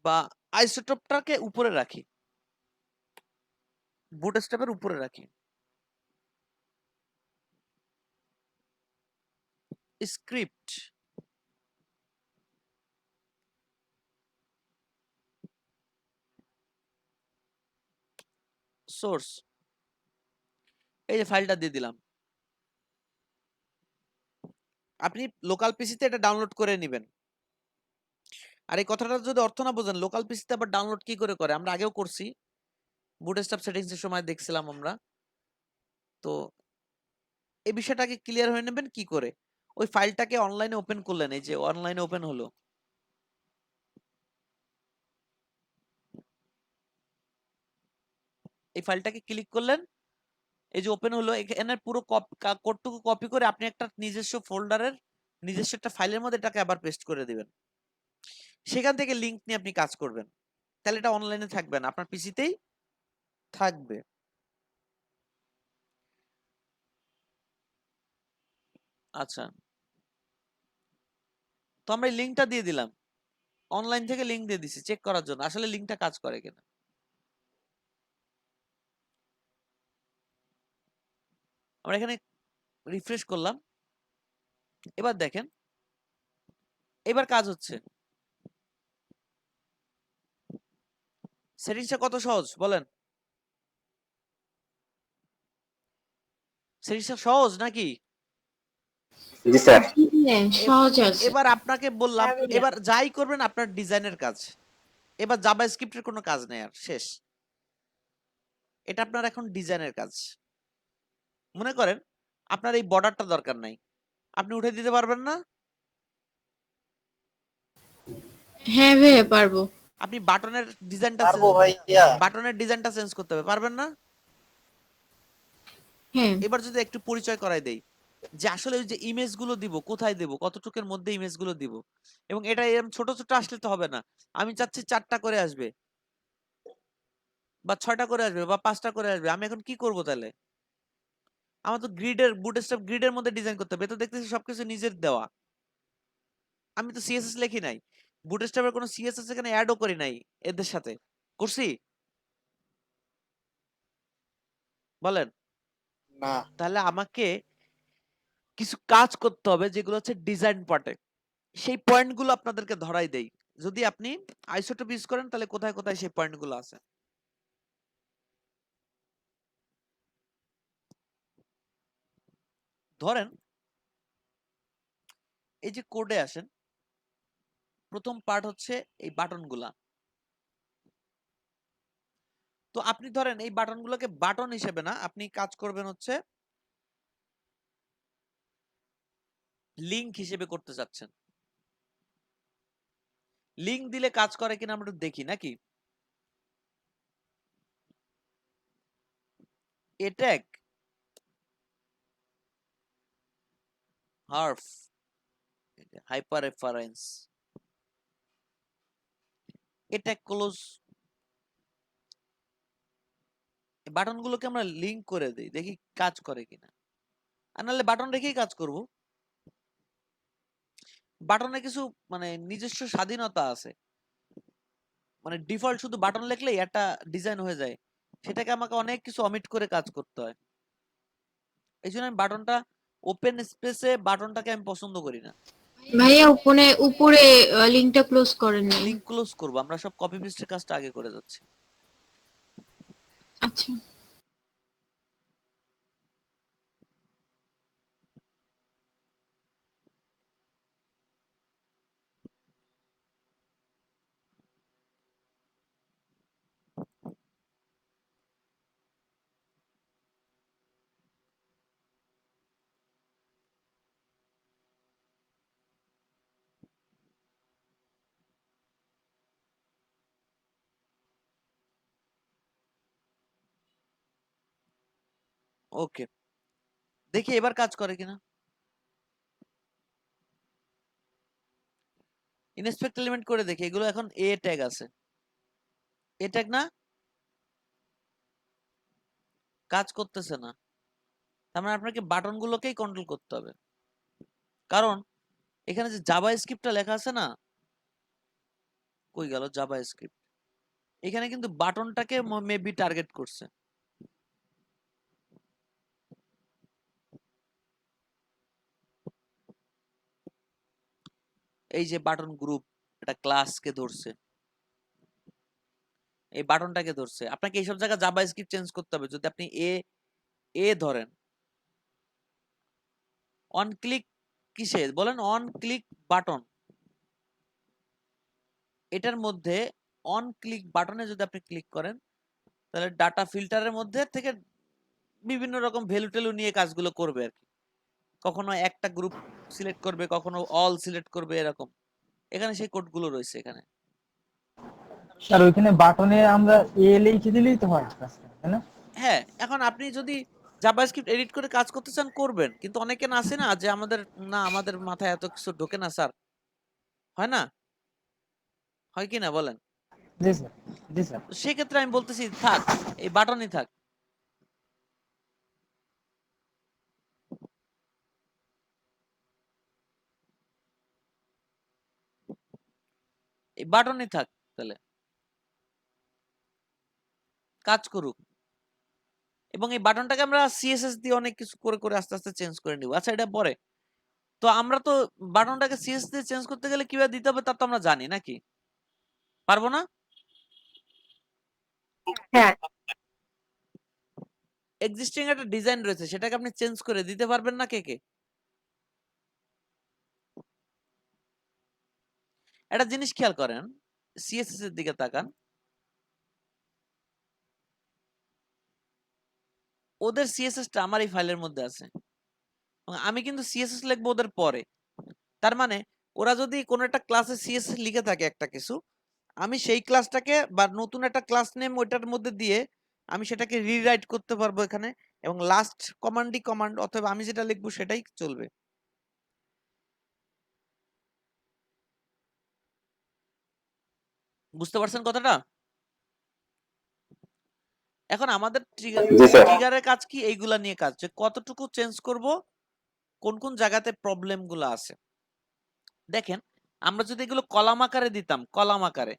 [SPEAKER 1] বা আইসোটোপটাকে উপরে রাখি, বুটস্ট্র্যাপের উপরে রাখি, স্ক্রিপ্ট, সোর্স, এই যে ফাইলটা দিয়ে দিলাম। আপনি লোকাল পিসিতে এটা ডাউনলোড করে নেবেন। আর এই কথাটা যদি অর্থ না বোঝেন, লোকাল পিসিতে আবার ডাউনলোড কি করে আমরা আগেও করছি, বুটস্ট্র্যাপ সেটিংস এর সময় দেখছিলাম আমরা। তো এই বিষয়টাকে ক্লিয়ার হয়ে নেবেন কি করে। ওই ফাইলটাকে অনলাইনে ওপেন করলেন, এই যে অনলাইনে ওপেন হলো, এই ফাইলটাকে ক্লিক করলেন, এই যে ওপেন হলো, এখানে পুরো কোডটুকু কপি করে আপনি একটা নিজস্ব ফোল্ডারের নিজস্ব একটা ফাইলের মধ্যে এটাকে আবার পেস্ট করে দিবেন। সেখান থেকে লিংক নিয়ে আপনি কাজ করবেন, তাহলে এটা অনলাইনে থাকবে না, আপনার পিসিতেই থাকবে। আচ্ছা, তো আমরা এই লিংকটা দিয়ে দিলাম, অনলাইন থেকে লিংক দিয়ে দিছি চেক করার জন্য আসলে লিংকটা কাজ করে কিনা। আমরা এখানে রিফ্রেশ করলাম, এবার দেখেন এবার কাজ হচ্ছে। সেটিংসটা কত সহজ বলেন, সেটিংসটা সহজ নাকি?
[SPEAKER 3] জি স্যার।
[SPEAKER 8] হ্যাঁ সহজ আছে।
[SPEAKER 1] এবার আপনাকে বললাম, এবার যাই করবেন আপনার ডিজাইনের কাজ, এবার জাভাস্ক্রিপ্টের কোনো কাজ নেই আর, শেষ। এটা আপনার এখন ডিজাইনের কাজ। মনে করেন আপনার এই বর্ডারটা দরকার নাই, আপনি উঠে দিতে পারবেন না?
[SPEAKER 8] হ্যাঁ ভাইয়া পারবো।
[SPEAKER 1] আপনি বাটনের ডিজাইনটা বাটনের ডিজাইনটা চেঞ্জ করতে হবে, পারবেন না?
[SPEAKER 8] হ্যাঁ
[SPEAKER 1] এবার যদি একটু পরিচয় করাই দেই যে আসলে ওই যে ইমেজগুলো দিব কোথায় দেব, কতটুকের মধ্যে ইমেজগুলো দিব, এবং এটা এরকম ছোট ছোট আসলে তো হবে না। আমি চাচ্ছি 4টা করে আসবে বা 6টা করে আসবে বা 5টা করে আসবে, আমি এখন কি করব তাহলে? আমার তো গ্রিডের বুটস্ট্র্যাপ গ্রিডের মধ্যে ডিজাইন করতে হবে, এ তো দেখতেছি সবকিছু নিজের দেওয়া। আমি তো সিএসএস লিখি নাই, বুটস্ট্র্যাপের কোনো সিএসএস এখানে অ্যাডও করি নাই এদের সাথে, করছি? বলেন।
[SPEAKER 6] না।
[SPEAKER 1] তাহলে আমাকে কিছু কাজ করতে হবে যেগুলো হচ্ছে ডিজাইন পার্টে, সেই পয়েন্টগুলো আপনাদেরকে ধরাই দেই। যদি আপনি আইসোটোপ ইউজ করেন তাহলে কোথায় কোথায় সেই পয়েন্টগুলো আছে। ধরেন এই যে কোডে আসেন, প্রথম পার্ট হচ্ছে এই বাটনগুলা। তো আপনি ধরেন এই বাটনগুলোকে বাটন হিসেবে না, আপনি কাজ করবেন হচ্ছে লিংক হিসেবে করতে চাচ্ছেন। লিংক দিলে কাজ করে কিনা আমরা একটু দেখি নাকি। এট্যাগ, হার্ফ, হাইপার রেফারেন্স, এট্যাগ ক্লোজ, বাটনগুলোকে আমরা লিংক করে দেই, দেখি কাজ করে কিনা। আর নাহলে বাটন রেখেই কাজ করব। বাটনে কিছু মানে নিজস্ব স্বাধীনতা আছে, মানে ডিফল্ট শুধু বাটন লিখলেই একটা ডিজাইন হয়ে যায়, সেটাকে আমাকে অনেক কিছু অমিট করে কাজ করতে হয়। এই জন্য আমি বাটনটা ওপেন স্পেসে বাটনটাকে আমি পছন্দ করি না।
[SPEAKER 8] ভাইয়া উপরে উপরে লিংকটা ক্লোজ করেন নাই।
[SPEAKER 1] লিংক ক্লোজ করব, আমরা সব কপি পেস্টের কাজটা আগে করে যাচ্ছি।
[SPEAKER 8] আচ্ছা
[SPEAKER 1] ওকে, দেখি এবার কাজ করে কিনা। ইনস্পেক্ট এলিমেন্ট করে দেখি, এগুলো এখন এ ট্যাগ আছে, এ ট্যাগ না, কাজ করতেছে না। তার মানে আপনাকে বাটনগুলোকেই কন্ট্রোল করতে হবে, কারণ এখানে যে জাভা স্ক্রিপ্টটা লেখা আছে না, কই গেল জাভা স্ক্রিপ্ট, এখানে কিন্তু বাটনটাকে মেবি টার্গেট করছে। এই যে বাটন গ্রুপ, এটা ক্লাসকে ধরছে, এই বাটনটাকে ধরছে। আপনাকে এইসব জায়গায় জাভা স্ক্রিপ্ট চেঞ্জ করতে হবে। যদি আপনি এ এ ধরেন, অন ক্লিক কিসে বলেন, অন ক্লিক বাটন, এটার মধ্যে অন ক্লিক বাটনে যদি আপনি ক্লিক করেন তাহলে ডাটা ফিল্টারের মধ্যে থেকে বিভিন্ন রকম ভ্যালু টেলু নিয়ে কাজগুলো করবে আর কি। কখনো একটা গ্রুপ সিলেক্ট করবে, কখনো অল সিলেক্ট করবে, এরকম। এখানে সেই কোডগুলো রয়েছে এখানে।
[SPEAKER 10] স্যার ওইখানে বাটনে আমরা এ লিখে দিলেই তো হয় কাজটা, তাই না?
[SPEAKER 1] হ্যাঁ, এখন আপনি যদি জাভাস্ক্রিপ্ট এডিট করে কাজ করতে চান করবেন, কিন্তু অনেকে না আছে না যে আমাদের মাথায় এত কিছু ঢোকে না স্যার, হয় না? হয় কি না বলেন?
[SPEAKER 10] জি স্যার, জি স্যার।
[SPEAKER 1] তো সেক্ষেত্রে আমি বলতেছি থাক, এই বাটনই থাক। এই বাটনই থাক, তাহলে কাজ করুক। এবং এই বাটনটাকে আমরা সিএসএস দিয়ে অনেক কিছু করে করে আস্তে আস্তে চেঞ্জ করে নিব। আচ্ছা, এটা পরে। তো আমরা তো বাটনটাকে সিএসএস দিয়ে চেঞ্জ করতে গেলে কিভাবে দিতে হবে তা তো আমরা জানি নাকি? পারবো না?
[SPEAKER 9] হ্যাঁ।
[SPEAKER 1] এক্সিস্টিং একটা ডিজাইন রয়েছে, সেটাকে আপনি চেঞ্জ করে দিতে পারবেন না কে কে? একটা জিনিস খেয়াল করেন, সিএসএস এর দিকে তাকান। ওদের সিএসএসটা আমার এই ফাইলের মধ্যে আছে, আমি কিন্তু সিএসএস লিখবো ওদের পরে। তার মানে ওরা যদি কোনো একটা ক্লাসে সিএসএস লিখে থাকে একটা কিছু, আমি সেই ক্লাসটাকে বা নতুন একটা ক্লাস নেম ওইটার মধ্যে দিয়ে আমি সেটাকে রিরাইট করতে পারবো এখানে, এবং লাস্ট কমান্ডই কমান্ড, অথবা আমি যেটা লিখবো সেটাই চলবে। বুঝতে পারছেন কথাটা? এখন আমাদের ট্রিগারের কাজ কি? এইগুলা নিয়ে কাজ, যে কতটুকু চেঞ্জ করব, কোন কোন জায়গাতে প্রবলেম গুলো আছে। দেখেন, আমরা যদি এগুলো কলাম আকারে দিতাম, কলাম আকারে,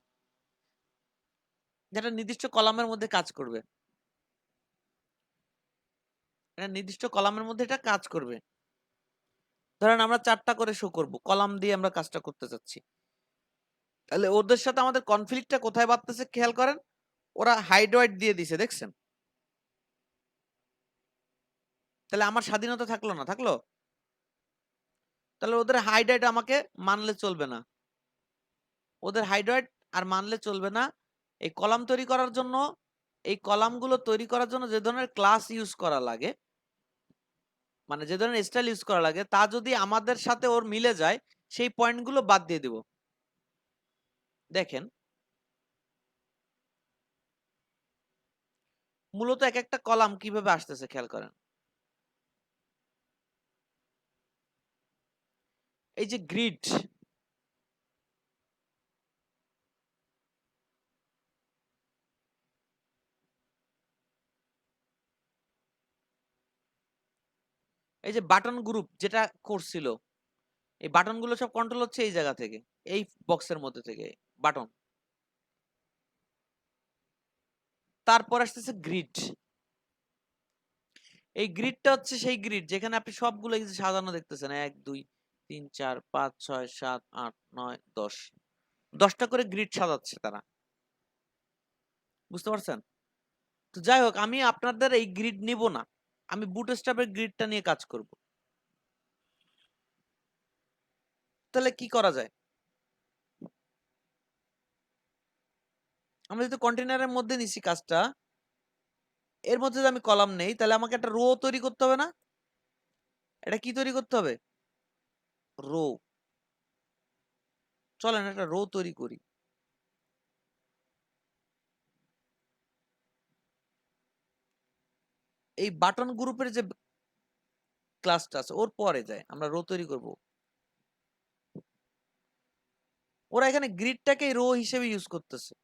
[SPEAKER 1] যেটা নির্দিষ্ট কলামের মধ্যে কাজ করবে, এটা নির্দিষ্ট কলামের মধ্যে এটা কাজ করবে। ধরেন আমরা 4টা করে শো করব, কলাম দিয়ে আমরা কাজটা করতে চাচ্ছি, তাহলে ওদের সাথে আমাদের কনফ্লিক্টটা কোথায় বাড়তেছে খেয়াল করেন। ওরা হাইড ওয়াইড দিয়ে দিছে, দেখছেন? তাহলে আমার স্বাধীনতা থাকলো না, থাকলো? তাহলে ওদের হাইড ওয়াইড আমাকে মানলে চলবে না, ওদের হাইড ওয়াইড আর মানলে চলবে না। এই কলাম তৈরি করার জন্য, এই কলামগুলো তৈরি করার জন্য যে ধরনের ক্লাস ইউজ করা লাগে, মানে যে ধরনের স্টাইল ইউজ করা লাগে, তা যদি আমাদের সাথে ওর মিলে যায়, সেই পয়েন্টগুলো বাদ দিয়ে দিব। দেখেন, মূলত এক একটা কলাম কিভাবে আসতেছে খেয়াল করেন। এই যে গ্রিড, এই যে বাটন গ্রুপ যেটা করছিল, এই বাটন গুলো সব কন্ট্রোল হচ্ছে এই জায়গা থেকে, এই বক্সের মধ্যে থেকে বাটন। তারপর আসতেছে গ্রিড। এই গ্রিডটা হচ্ছে সেই গ্রিড যেখানে আপনি সবগুলো এই যে সাজানো দেখতেছেন, 1 2 3 4 5 6 7 8 9 10, 10টা করে গ্রিড সাজাচ্ছে তারা। বুঝতে পারছেন? তো যাই হোক, আমি আপনাদের এই গ্রিড নিব না, আমি বুটস্ট্র্যাপের গ্রিডটা নিয়ে কাজ করব। তাহলে কি করা যায়? আমরা যদি কন্টেনারের মধ্যে নিছি কাজটা, এর মধ্যে যদি আমি কলাম নেই, তাহলে আমাকে একটা রো তৈরি করতে হবে না? এটা কি তৈরি করতে হবে? রো। চলেন একটা রো তৈরি করি। এই বাটন গ্রুপের যে ক্লাসটা আছে ওর পরে যায়, আমরা রো তৈরি করব। ওরা এখানে গ্রিডটাকে রো হিসেবে ইউজ করতেছে।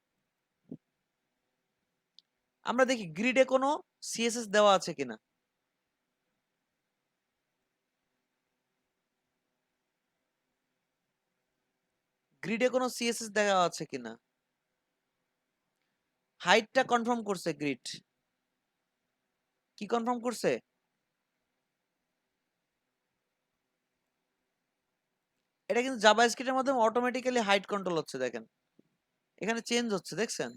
[SPEAKER 1] আমরা দেখি গ্রিডে কোনো সিএসএস দেওয়া আছে কিনা। গ্রিডে কোনো সিএসএস দেওয়া আছে কিনা। হাইটটা কনফার্ম করছে গ্রিড। কি কনফার্ম করছে? এটা কিন্তু জাভাস্ক্রিপ্টের মাধ্যমে অটোমেটিক্যালি হাইট কন্ট্রোল হচ্ছে, দেখেন এখানে চেঞ্জ হচ্ছে, দেখছেন?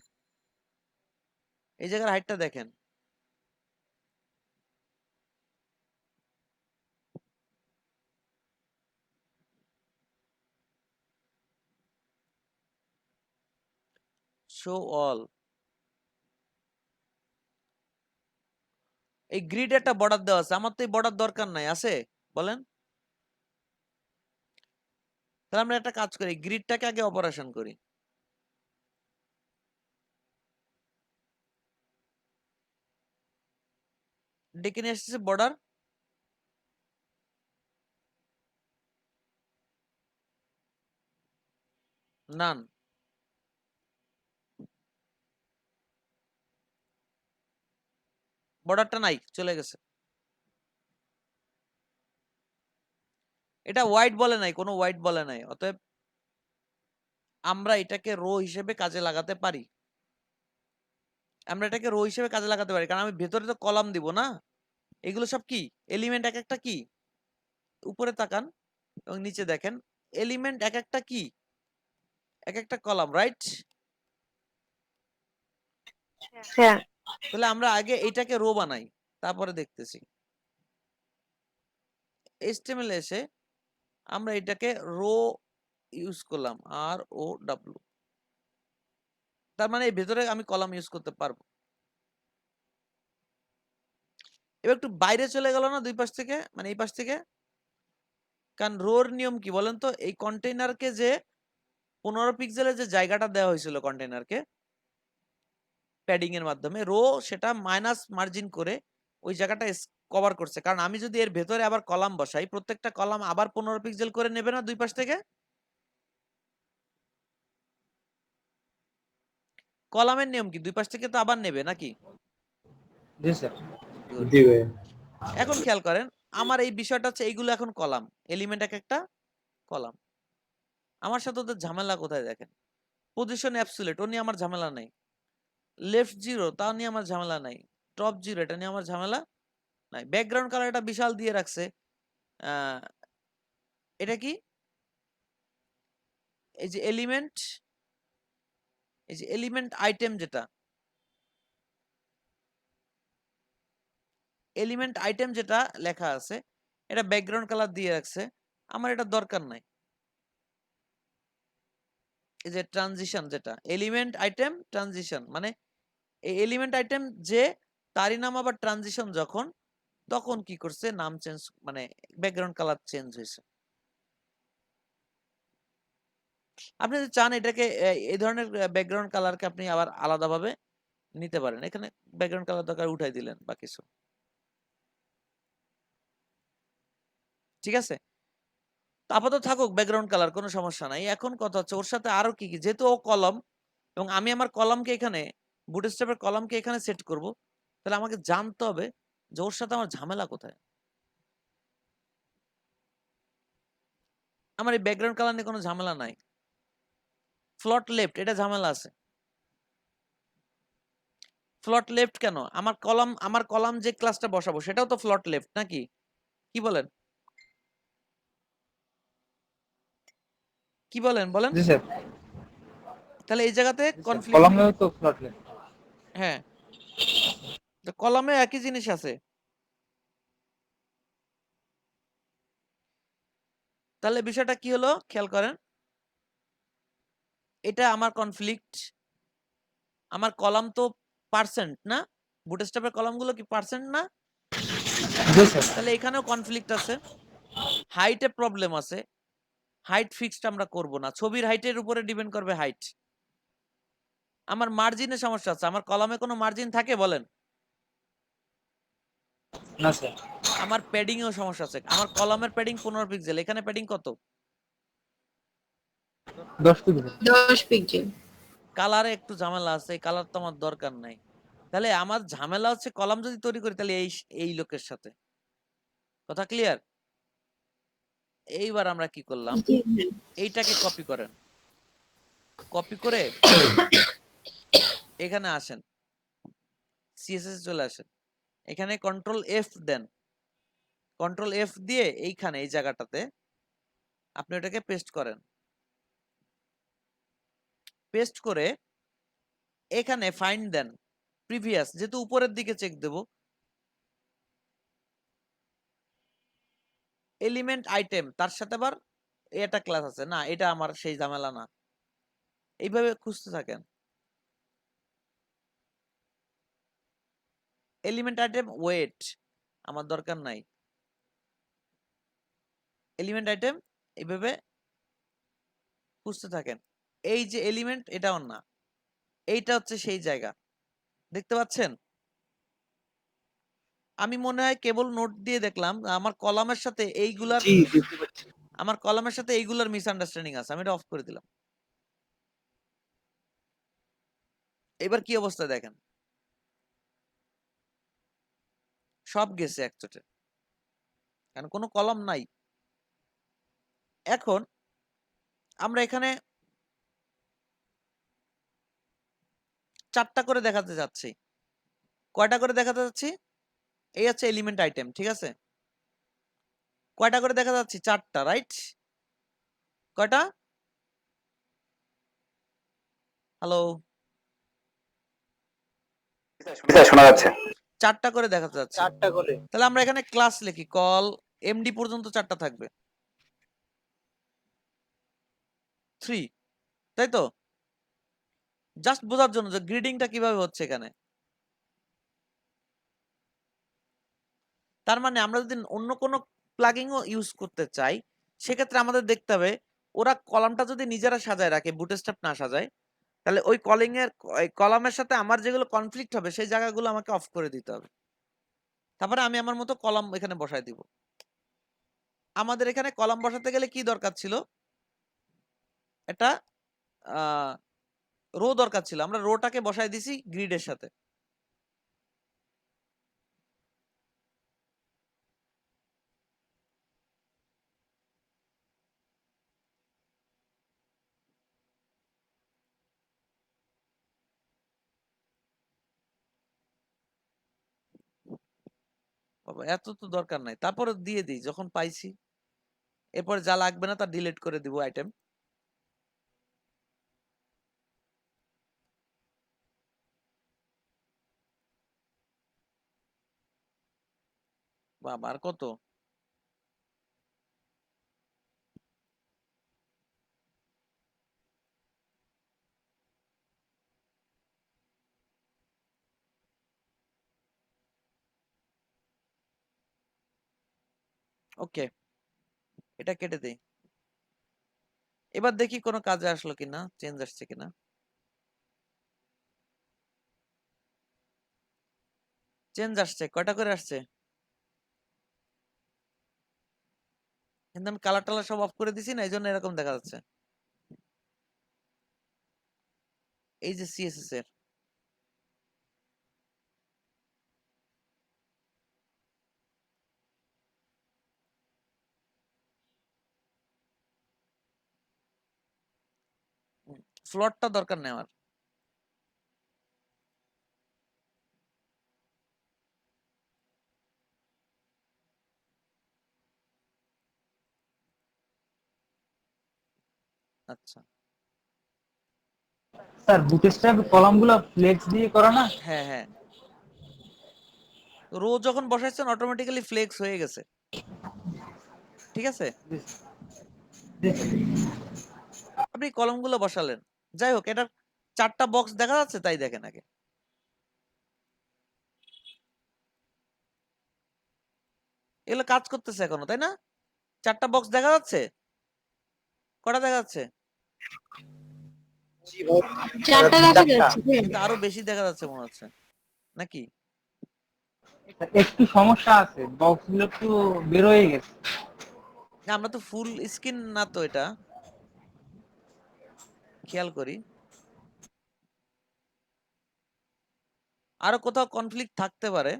[SPEAKER 1] এই জায়গার হাইটটা দেখেন। Show all. এই গ্রিড একটা বর্ডার দেওয়া আছে, আমার তো এই বর্ডার দরকার নাই, আছে বলেন? তাহলে আমরা একটা কাজ করি, গ্রিডটাকে আগে অপারেশন করি। ডেকে নিয়ে আসতেছে বর্ডার, নান। বর্ডারটা নাই, চলে গেছে। এটা হোয়াইট বলে নাই, কোনো হোয়াইট বলে নাই, অতএব আমরা এটাকে রো হিসেবে কাজে লাগাতে পারি। আমরা এটাকে রো হিসেবে কাজে লাগাতে পারি, কারণ আমি ভেতরে তো কলাম দিব না। এগুলো সব কি এলিমেন্ট, এক একটা কি, উপরে তাকান এবং নিচে দেখেন, এলিমেন্ট এক একটা কি, এক একটা কলাম, রাইট?
[SPEAKER 9] হ্যাঁ
[SPEAKER 1] তাহলে আমরা আগে এইটাকে রো বানাই, তারপরে দেখতেছি। HTML এসে আমরা এটাকে রো ইউজ করলাম, ROW, তার মানে এর ভেতরে আমি কলাম ইউজ করতে পারবো। এবার একটু বাইরে চলে গেল না দুই পাশ থেকে, মানে এই পাশ থেকে, কারণ রোর নিয়ম কি বলেন তো, এই কন্টেইনারকে যে 15 পিক্সেলের যে জায়গাটা দেওয়া হয়েছিল কন্টেইনারকে প্যাডিং এর মাধ্যমে, রো সেটা মাইনাস মার্জিন করে ওই জায়গাটা কভার করছে। কারণ আমি যদি এর ভেতরে আবার কলাম বসাই, প্রত্যেকটা কলাম আবার 15 পিক্সেল করে নেবে না দুই পাশ থেকে? কলামের নিয়ম কি দুই পাশ থেকে তো আবার নেবে নাকি?
[SPEAKER 10] জি স্যার।
[SPEAKER 6] দিবে।
[SPEAKER 1] এখন খেয়াল করেন, আমার এই বিষয়টা হচ্ছে এইগুলো এখন কলাম, এলিমেন্ট এক একটা কলাম। আমার সাথে ওদের ঝামেলা কোথায় দেখেন, পজিশন অ্যাবসোলিউট ও নিয়ে আমার ঝামেলা নাই, লেফট জিরো তা নিয়ে আমার ঝামেলা নাই, টপ জিরো এটা নিয়ে আমার ঝামেলা নাই, ব্যাকগ্রাউন্ড কালার এটা বিশাল দিয়ে রাখছে। এটা কি, এই যে এলিমেন্ট, এই যে এলিমেন্ট আইটেম, যেটা এলিমেন্ট আইটেম যেটা লেখা আছে, এটা ব্যাকগ্রাউন্ড কালার দিয়ে রাখছে, আমার এটা দরকার নাই। এই যে ট্রানজিশন, যেটা এলিমেন্ট আইটেম ট্রানজিশন, মানে এই এলিমেন্ট আইটেম যে তারই নাম আবার ট্রানজিশন যখন, তখন কি করছে, নাম চেঞ্জ, মানে ব্যাকগ্রাউন্ড কালার চেঞ্জ হয়েছে। আপনি যদি চান এটাকে এই ধরনের ব্যাকগ্রাউন্ড কালারকে আপনি আবার আলাদাভাবে নিতে পারেন, এখানে ব্যাকগ্রাউন্ড কালার দরকার উঠাই দিলেন বা কিছু, ঠিক আছে? তো আপাতত থাকুক ব্যাকগ্রাউন্ড কালার, কোনো সমস্যা নাই। এখন কথা হচ্ছে ওর সাথে আরো কি কি, যেহেতু ও কলম এবং আমি আমার কলামকে এখানে, বুটস্ট্র্যাপের কলামকে এখানে সেট করব, তাহলে আমাকে জানতে হবে যে ওর সাথে আমার ঝামেলা কোথায়। আমার এই ব্যাকগ্রাউন্ড কালার নিয়ে কোনো ঝামেলা নাই। ফ্লট লেফট, এটা ঝামেলা আছে। ফ্লট লেফট কেন? আমার কলাম যে ক্লাসটা বসাবো সেটাও তো ফ্লট লেফট নাকি, কি বলেন? কি বলেন বলেন?
[SPEAKER 10] জি স্যার।
[SPEAKER 1] তাহলে এই জায়গাতে কনফ্লিক্ট,
[SPEAKER 10] কলামেও তো ফ্লট লেফট।
[SPEAKER 1] হ্যাঁ, কলামে একই জিনিস আছে। তাহলে বিষয়টা কি হলো খেয়াল করেন, এটা আমার কনফ্লিক্ট। আমার কলাম তো পার্সেন্ট না, বুটস্ট্র্যাপের কলামগুলো কি পার্সেন্ট না?
[SPEAKER 10] জি স্যার।
[SPEAKER 1] তাহলে এখানেও কনফ্লিক্ট আছে, হাইটে প্রবলেম আছে। হাইট ফিক্সড আমরা করব না, ছবির হাইটের উপরে ডিপেন্ড করবে হাইট। আমার মার্জিনে সমস্যা আছে, আমার কলামে কোনো মার্জিন থাকে বলেন?
[SPEAKER 10] না স্যার।
[SPEAKER 1] আমার প্যাডিং এও সমস্যা আছে, আমার কলামের প্যাডিং 15 পিক্সেল, এখানে প্যাডিং কত?
[SPEAKER 10] 10 পিক্সেল।
[SPEAKER 8] 10 পিক্সেল।
[SPEAKER 1] কালারে একটু ঝামেলা আছে, কালার তো আমার দরকার নাই। তাহলে আমার ঝামেলা হচ্ছে কলাম যদি তৈরি করি তাহলে এই লোকের সাথে, কথা ক্লিয়ার? এইবার আমরা কি করলাম, এইটাকে কপি করেন, কপি করে এখানে আসেন, সিএসএস চলে আসেন, এখানে কন্ট্রোল এফ দেন, কন্ট্রোল এফ দিয়ে এইখানে এই জায়গাটাতে আপনি ওটাকে পেস্ট করেন। পেস্ট করে এখানে ফাইন্ড দেন প্রিভিয়াস, যেহেতু উপরের দিকে চেক দেব, এলিমেন্ট আইটেম, তার সাথে আবার এটা ক্লাস আছে না, এটা আমার সেই ঝামেলা না। এইভাবে খুঁজতে থাকেন, এলিমেন্ট আইটেম ওয়েট আমার দরকার নাই, এলিমেন্ট আইটেম এইভাবে খুঁজতে থাকেন। এই যে এলিমেন্ট, এটাও না, এইটা হচ্ছে সেই জায়গা, দেখতে পাচ্ছেন? আমি মনে হয় কেবল নোট দিয়ে দেখলাম আমার কলামের সাথে এইগুলার,
[SPEAKER 6] জি দেখতে পাচ্ছি।
[SPEAKER 1] আমার কলামের সাথে এইগুলার মিসআন্ডারস্ট্যান্ডিং আছে, আমি এটা অফ করে দিলাম। এবার কি অবস্থা দেখেন, সব গেছে একচোটে, কারণ কোনো কলাম নাই। এখন আমরা এখানে 4টা করে দেখাতে যাচ্ছি। কয়টা করে দেখাতে যাচ্ছি? এই হচ্ছে এলিমেন্ট আইটেম, ঠিক আছে? কয়টা করে দেখা যাচ্ছে? 4টা, রাইট? কয়টা? হ্যালো,
[SPEAKER 3] স্যার শোনা যাচ্ছে।
[SPEAKER 1] 4টা করে দেখাতে যাচ্ছে।
[SPEAKER 10] 4টা করে।
[SPEAKER 1] তাহলে আমরা এখানে ক্লাস লিখি, কল এমডি পর্যন্ত 4টা থাকবে, 3, তাই তো? জাস্ট বোঝার জন্য যে গ্রিডিংটা কিভাবে হচ্ছে এখানে। তার মানে আমরা যদি অন্য কোনো প্লাগইনও ইউজ করতে চাই, সেক্ষেত্রে আমাদের দেখতে হবে ওরা কলামটা যদি নিজেরা সাজায় রাখে, বুটস্ট্র্যাপ না সাজায়, তাহলে ওই কলামের সাথে আমার যেগুলো কনফ্লিক্ট হবে সেই জায়গাগুলো আমাকে অফ করে দিতে হবে। তারপরে আমি আমার মতো কলাম এখানে বসায় দিব। আমাদের এখানে কলাম বসাতে গেলে কি দরকার ছিল? এটা রো দরকার ছিল, আমরা রোটাকে বসায় দিছি গ্রিডের সাথে। বাবা এত তো দরকার নাই, তারপরে দিয়ে দিই যখন পাইছি। এরপর যা লাগবে না তা ডিলিট করে দিব আইটেম। বাবা আর কত? ওকে, এটা কেটে দেই। এবার দেখি কোনো কাজে আসলো কিনা, চেঞ্জ আসছে কিনা। চেঞ্জ আসছে, কয়টা করে আসছে? কিন্তু আমি কালার টালার সব অফ করে দিছি না, এই জন্য এরকম দেখা যাচ্ছে। এই যে সিএসএস এর ফ্লটটা দরকার নেই আমার। আচ্ছা,
[SPEAKER 10] স্যার বুটস্ট্র্যাপ কলামগুলো ফ্লেক্স দিয়ে করা না?
[SPEAKER 1] হ্যাঁ হ্যাঁ, রো যখন বসাইছেন অটোমেটিক্যালি ফ্লেক্স হয়ে গেছে, ঠিক আছে? আপনি কলমগুলো বসালেন, যাই হোক, এটার 4টা বক্স দেখা যাচ্ছে, তাই দেখেন আগে। এগুলো কাজ করতেছে এখনো, তাই না? 4টা বক্স দেখা যাচ্ছে? কটা দেখা যাচ্ছে?
[SPEAKER 8] 4টা দেখা যাচ্ছে।
[SPEAKER 1] কিন্তু আরো বেশি দেখা যাচ্ছে মনে হচ্ছে, নাকি?
[SPEAKER 10] একটু সমস্যা আছে, বক্সগুলো একটু বের হয়ে গেছে।
[SPEAKER 1] না, আমরা তো ফুল স্ক্রিন না তো, এটা খেয়াল করি। আরো কোথাও কনফ্লিক্ট থাকতে পারে।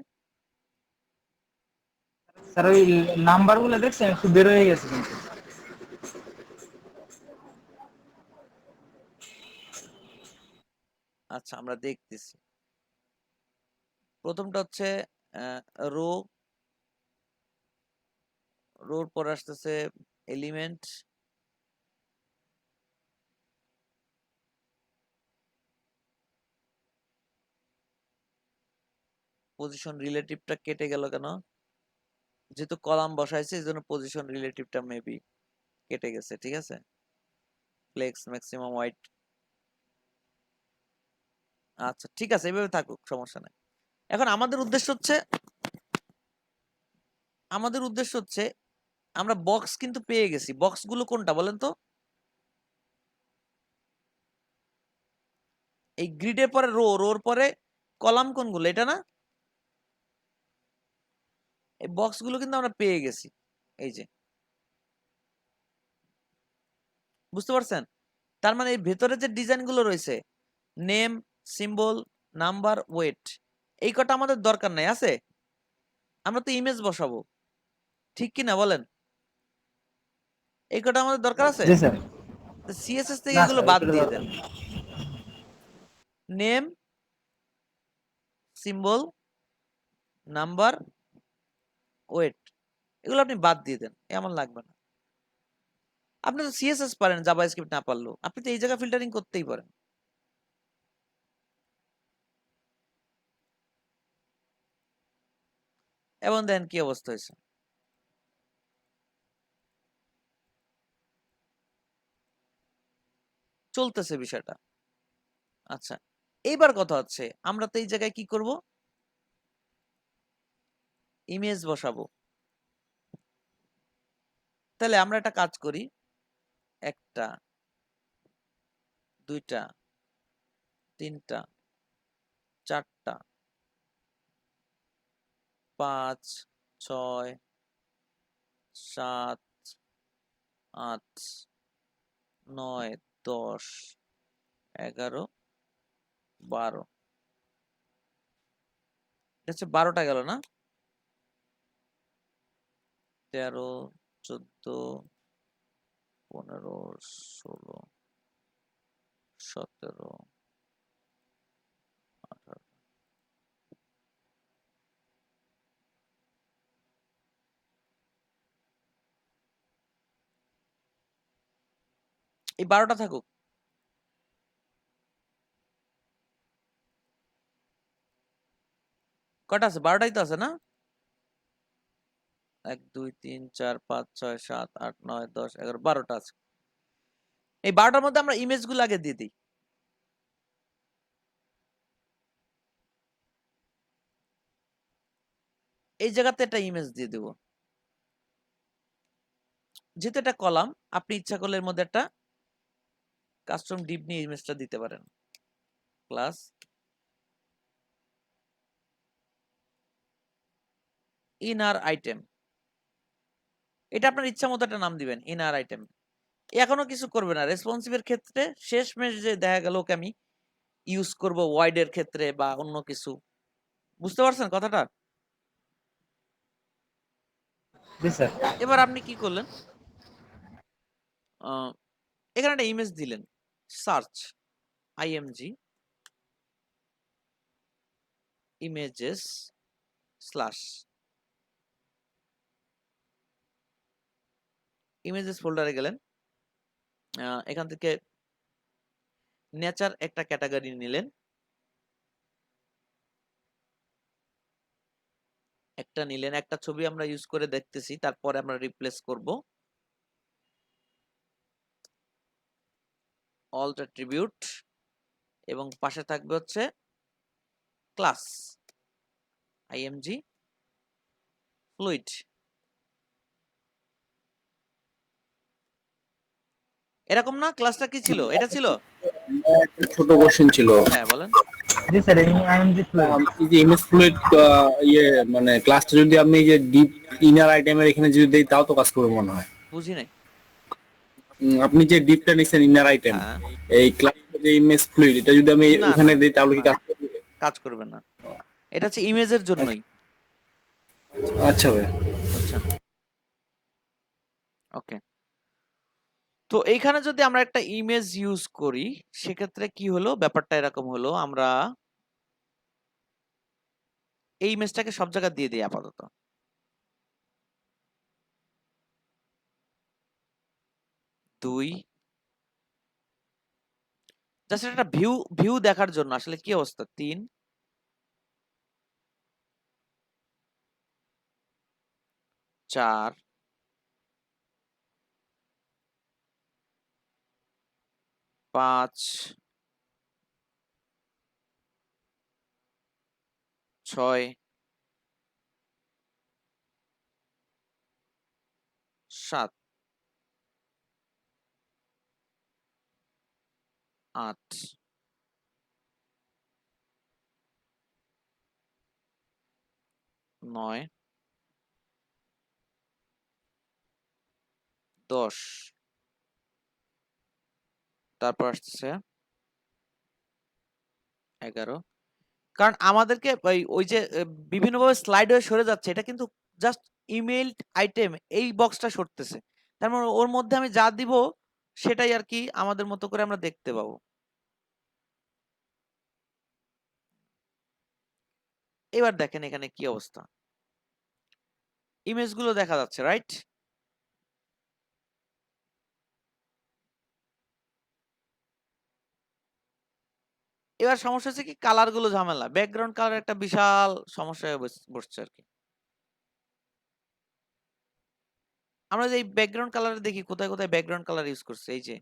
[SPEAKER 10] স্যার ওই নাম্বারগুলো দেখছেন একটু বের হয়ে গেছে কিন্তু।
[SPEAKER 1] আচ্ছা, আমরা দেখতেছি। প্রথমটা হচ্ছে রো, রোর পর আসতেছে এলিমেন্ট, পজিশন রিলেটিভটা কেটে গেল কেন? যেহেতু কলাম বসাইছে এই জন্য পজিশন রিলেটিভটা মেবি কেটে গেছে, ঠিক আছে? ফ্লেক্স ম্যাক্সিমাম হোয়াইট, আচ্ছা ঠিক আছে, এভাবে থাকুক, সমস্যা নাই। এখন আমাদের উদ্দেশ্য হচ্ছে আমরা বক্স কিন্তু পেয়ে গেছি। বক্সগুলো কোনটা বলেন তো? এই গ্রিডের পরে রো, রোর পরে কলাম কোনগুলো, এটা না? এই বক্সগুলো কিন্তু আমরা পেয়ে গেছি, এই যে, বুঝতে পারছেন? তার মানে এই ভেতরে যে ডিজাইনগুলো রয়েছে, নেম, সিম্বল, নাম্বার, ওয়েট, এই কটা আমাদের দরকার নাই, আছে? আমরা তো ইমেজ বসাবো, ঠিক কি না বলেন? এই কটা আমাদের দরকার আছে।
[SPEAKER 10] জি স্যার।
[SPEAKER 1] সিএসএস থেকে
[SPEAKER 10] না
[SPEAKER 1] এগুলো
[SPEAKER 10] স্যার,
[SPEAKER 1] বাদ
[SPEAKER 10] এগুলো
[SPEAKER 1] দিয়ে
[SPEAKER 10] দরকার
[SPEAKER 1] দেন।
[SPEAKER 10] নেই।
[SPEAKER 1] নেম, সিম্বল, নাম্বার, ওয়েট, এগুলো আপনি বাদ দিয়ে দেন, এমন লাগবে না। আপনি তো সিএসএস পারেন, জাভাস্ক্রিপ্ট না পারলেও আপনি তো এই জায়গা ফিল্টারিং করতেই পারেন। এবং দেন কি অবস্থা হয়েছে, চলতেছে বিষয়টা। আচ্ছা, এইবার কথা হচ্ছে আমরা তো এই জায়গায় কি করব, ইমেজ বসাবো। তাহলে আমরা একটা কাজ করি, একটা, দুইটা, তিনটা, চারটা, 5, 6, 7, 8, 9, 10, 11, 12, এটা হচ্ছে 12টা গেল না, 13, 14, 15, 16, 17, 18, এই 12টা থাকুক। কটা আছে, 12টাই তো আছে না, 1, 2, 3, 4, 5, 6, 7, 8, 9, 10, 11, 12টা আছে। এই 12টার মধ্যে আমরা ইমেজ গুলো আগে দিয়ে দিই। এই জায়গাতে একটা ইমেজ দিয়ে দেব, যেহেতু এটা কলাম, আপনি ইচ্ছা করলে এর মধ্যে একটা কাস্টম ডিপ নিয়ে ইমেজটা দিতে পারেন। ক্লাস ইনার আইটেম, এটা আপনার ইচ্ছা মতো একটা নাম দিবেন, ইনার আইটেম। এখনো কিছু করবে না, রেসপন্সিভের ক্ষেত্রে শেষমেশ যে দেখা গেল ওকে আমি ইউজ করব ওয়াইডের ক্ষেত্রে বা অন্য কিছু, বুঝতে পারছেন কথাটা?
[SPEAKER 10] জি স্যার।
[SPEAKER 1] এবার আপনি কি করলেন, এখানে একটা ইমেজ দিলেন, search IMG images slash images ফোল্ডারে গেলেন, এখান থেকে নেচার একটা ক্যাটাগরি নিলেন, একটা ছবি আমরা ইউজ করে দেখতেছি, তারপরে আমরা রিপ্লেস করব অল্ট অ্যাট্রিবিউট, এবং পাশে থাকবে হচ্ছে ক্লাস আইএমজি ফ্লুইড। এরকম না, ক্লাসটা কি ছিল, এটা ছিল,
[SPEAKER 5] একটা ছোট কোশ্চেন ছিল।
[SPEAKER 1] হ্যাঁ বলেন।
[SPEAKER 10] জি স্যার, আইএমজি ফ্লুইড।
[SPEAKER 5] এই যে ইমেজ ফ্লুইড ইয়ে মানে ক্লাসটা যদি আপনি এই যে ডিপ ইনার আইটেমের এখানে যদি দেই তাও তো কাজ করবে মনে হয়।
[SPEAKER 1] বুঝি নাই।
[SPEAKER 5] আপনি যে ডিপটা নিছেন ইনার আইটেম,
[SPEAKER 1] হ্যাঁ,
[SPEAKER 5] এই ক্লাসটা যে ইমেজ ফ্লুইড, এটা যদি আমি
[SPEAKER 1] না,
[SPEAKER 5] ওখানে
[SPEAKER 1] না,
[SPEAKER 5] দেই তাহলে কি
[SPEAKER 1] না।
[SPEAKER 5] কাজ করবে?
[SPEAKER 1] কাজ করবে না, এটা হচ্ছে ইমেজের জন্যই।
[SPEAKER 5] আচ্ছা ভাই,
[SPEAKER 1] আচ্ছা, ওকে। তো এইখানে যদি আমরা একটা ইমেজ ইউজ করি, সেক্ষেত্রে কি হলো, ব্যাপারটা এরকম হলো, আমরা এই ইমেজটাকে সব জায়গায় দিয়ে দিই আপাতত। দুই, জাস্ট একটা ভিউ দেখার জন্য, আসলে কি অবস্থা। 3, 4, 5, 6, 7, 8, 9, 10, তারপর আসতেছে 11। কারণ আমাদেরকে ওই যে বিভিন্নভাবে স্লাইড হয়ে সরে যাচ্ছে, এটা কিন্তু জাস্ট ইমেইল আইটেম এই বক্সটা সরতেছে, তার মানে ওর মধ্যে আমি যা দিব সেটাই আর কি আমাদের মতো করে আমরা দেখতে পাবো। এবার দেখেন এখানে কি অবস্থা, ইমেজ গুলো দেখা যাচ্ছে, রাইট? এবার সমস্যা হচ্ছে কি, কালার গুলো ঝামেলা, ব্যাকগ্রাউন্ড কালার একটা বিশাল সমস্যা হয়ে বসছে আর কি। আমরা যে ব্যাকগ্রাউন্ড কালার দেখি, কোথায় কোথায় ব্যাকগ্রাউন্ড কালার ইউজ করছে, এই যে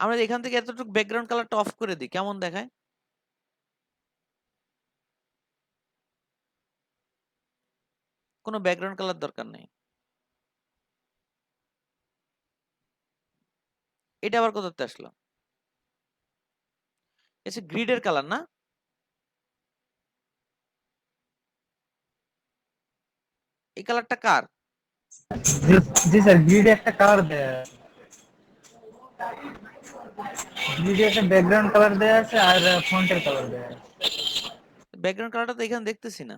[SPEAKER 1] আমরা এখান থেকে এতটুকু ব্যাকগ্রাউন্ড কালারটা অফ করে দিই, কেমন দেখায়? কোনো ব্যাকগ্রাউন্ড কালার দরকার নেই। এটা আবার কোথাতে আসলো? এসে গ্রিডের কালার না? এই কালারটা কার?
[SPEAKER 10] জি জি স্যার, গ্রিডে একটা কালার দেয়া আছে। গ্রিডে একটা ব্যাকগ্রাউন্ড কালার দেয়া আছে আর ফন্টের কালার দেয়া আছে।
[SPEAKER 1] ব্যাকগ্রাউন্ড কালারটা তো এখানে দেখতেছি না।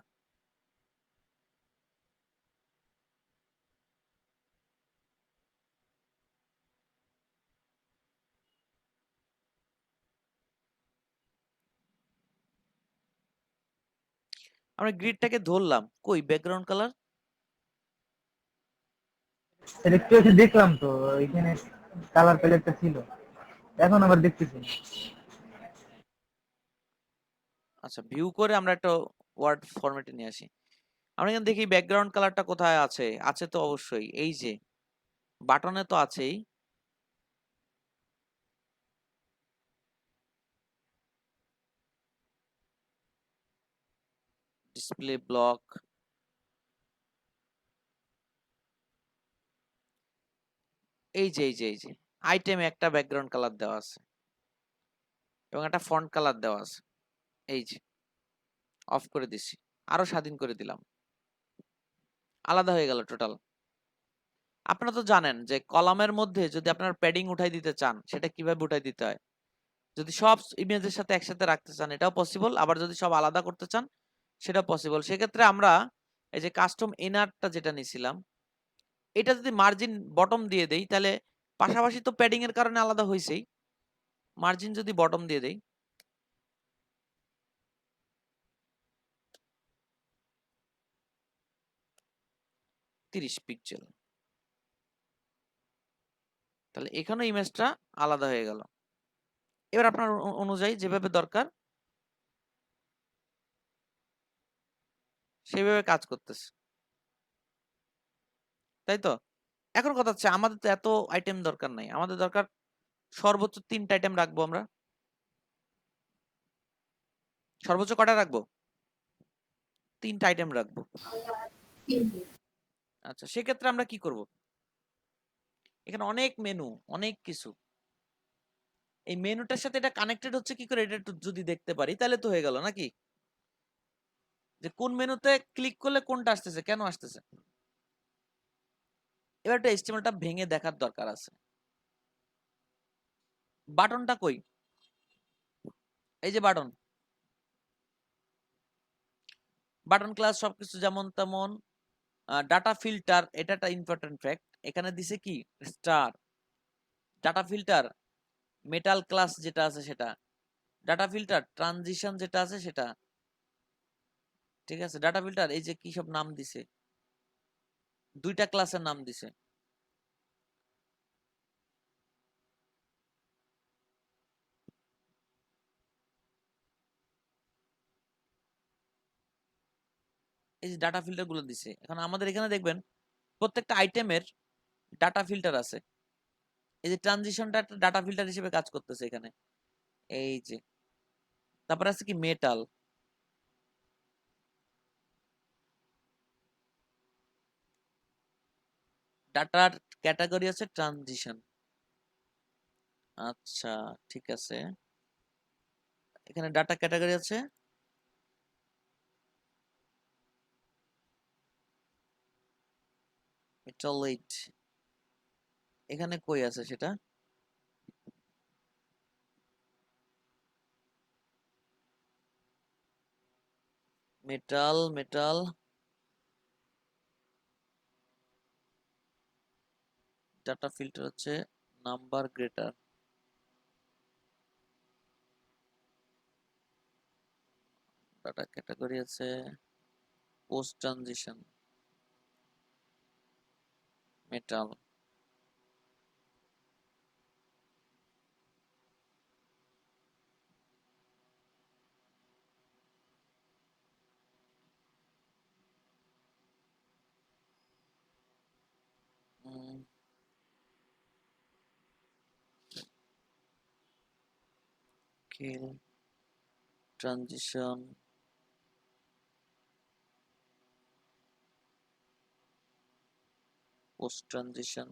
[SPEAKER 1] আমরা গ্রিডটাকে ধরলাম, কই ব্যাকগ্রাউন্ড কালার?
[SPEAKER 10] স্যার একটু আগে দেখলাম তো, এখানে কালার প্যালেটটা ছিল, এখন আবার দেখতেছি না।
[SPEAKER 1] আচ্ছা, ভিউ করে আমরা একটা ওয়ার্ড ফরম্যাটে নিয়ে আসি। আমরা এখানে দেখি ব্যাকগ্রাউন্ড কালারটা কোথায় আছে, আছে তো অবশ্যই, এই যে বাটনে তো আছেই। ডিসপ্লে ব্লক, এই যে আইটেমে একটা ব্যাকগ্রাউন্ড কালার দেওয়া আছে এবং একটা ফন্ট কালার দেওয়া আছে। এই যে অফ করে দিছি, আরো স্বাধীন করে দিলাম, আলাদা হয়ে গেল টোটাল। আপনারা তো জানেন যে কলামের মধ্যে যদি আপনার প্যাডিং উঠাই দিতে চান, সেটা কিভাবে উঠাই দিতে হয়। যদি সব ইমেজের সাথে একসাথে রাখতে চান, এটাও পসিবল, আবার যদি সব আলাদা করতে চান সেটাও পসিবল। সেক্ষেত্রে আমরা এই যে কাস্টম ইনারটা যেটা নিয়েছিলাম, এটা যদি মার্জিন বটম দিয়ে দেই, তাহলে পাশাপাশি তো প্যাডিং এর কারণে আলাদা হয়েছেই, মার্জিন যদি বটম দিয়ে দেই, তিরিশ পিক্সেল, তাহলে এখানে ইমেজটা আলাদা হয়ে গেল। এবার আপনার অনুযায়ী যেভাবে দরকার সেইভাবে কাজ করতেছে, তাই তো? এখন কথা হচ্ছে, আমাদের তো এত আইটেম দরকার নাই, আমাদের দরকার সর্বোচ্চ 3টা আইটেম রাখবো আমরা। সর্বোচ্চ কটা রাখবো? 3টা আইটেম রাখবো। আচ্ছা, সেক্ষেত্রে আমরা কি করব? এখানে অনেক মেনু, অনেক কিছু, এই মেনুটার সাথে এটা কানেক্টেড হচ্ছে কি করে, এটা একটু যদি দেখতে পারি তাহলে তো হয়ে গেল নাকি, যে কোন মেনুতে ক্লিক করলে কোনটা আসতেছে, কেন আসতেছে। এবার একটা HTML-টা ভেঙে দেখার দরকার আছে। বাটনটা কই? এই যে বাটন, বাটন ক্লাস সবকিছু যেমন তেমন। ডাটা ফিল্টার, এটা একটা ইম্পর্টেন্ট ফ্যাক্ট, এখানে দিছে কি star. Data filter metal class যেটা আছে সেটা, ডাটা ফিল্টার ট্রানজিশন যেটা আছে সেটা, ঠিক আছে। ডাটা ফিল্টার এই যে কি সব নাম দিছে, 2টা ক্লাসের নাম দিছে। এই যে ডাটা ফিল্টার গুলো দিছে, এখন আমাদের এখানে দেখবেন প্রত্যেকটা আইটেমের ডাটা ফিল্টার আছে। এই যে ট্রানজিশনটা একটা ডাটা ফিল্টার হিসেবে কাজ করতেছে এখানে, এই যে। তারপর আছে কি মেটাল, ডাটার ক্যাটাগরি আছে ট্রানজিশন। আচ্ছা, ঠিক আছে, এখানে ডাটা ক্যাটাগরি আছে মেটাল 8, এখানে কই আছে সেটা? মেটাল মেটাল ডাটা ফিল্টার হচ্ছে নাম্বার গ্রেটার, ডাটা ক্যাটাগরি আছে পোস্ট ট্রানজিশন, মেটাল, কিল, ট্রানজিশন, পোস্ট ট্রানজিশন,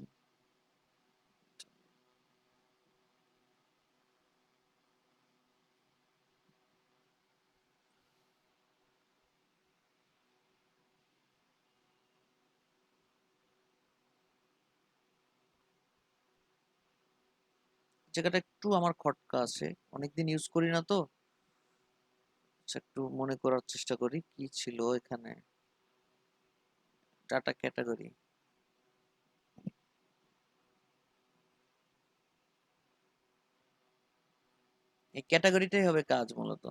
[SPEAKER 1] জায়গাটা একটু আমার খটকা আছে, অনেকদিন ইউজ করি না তো। আচ্ছা, একটু মনে করার চেষ্টা করি কি ছিল এখানে। ডাটা ক্যাটাগরি, এই ক্যাটাগরিটাই হবে কাজ মূলত।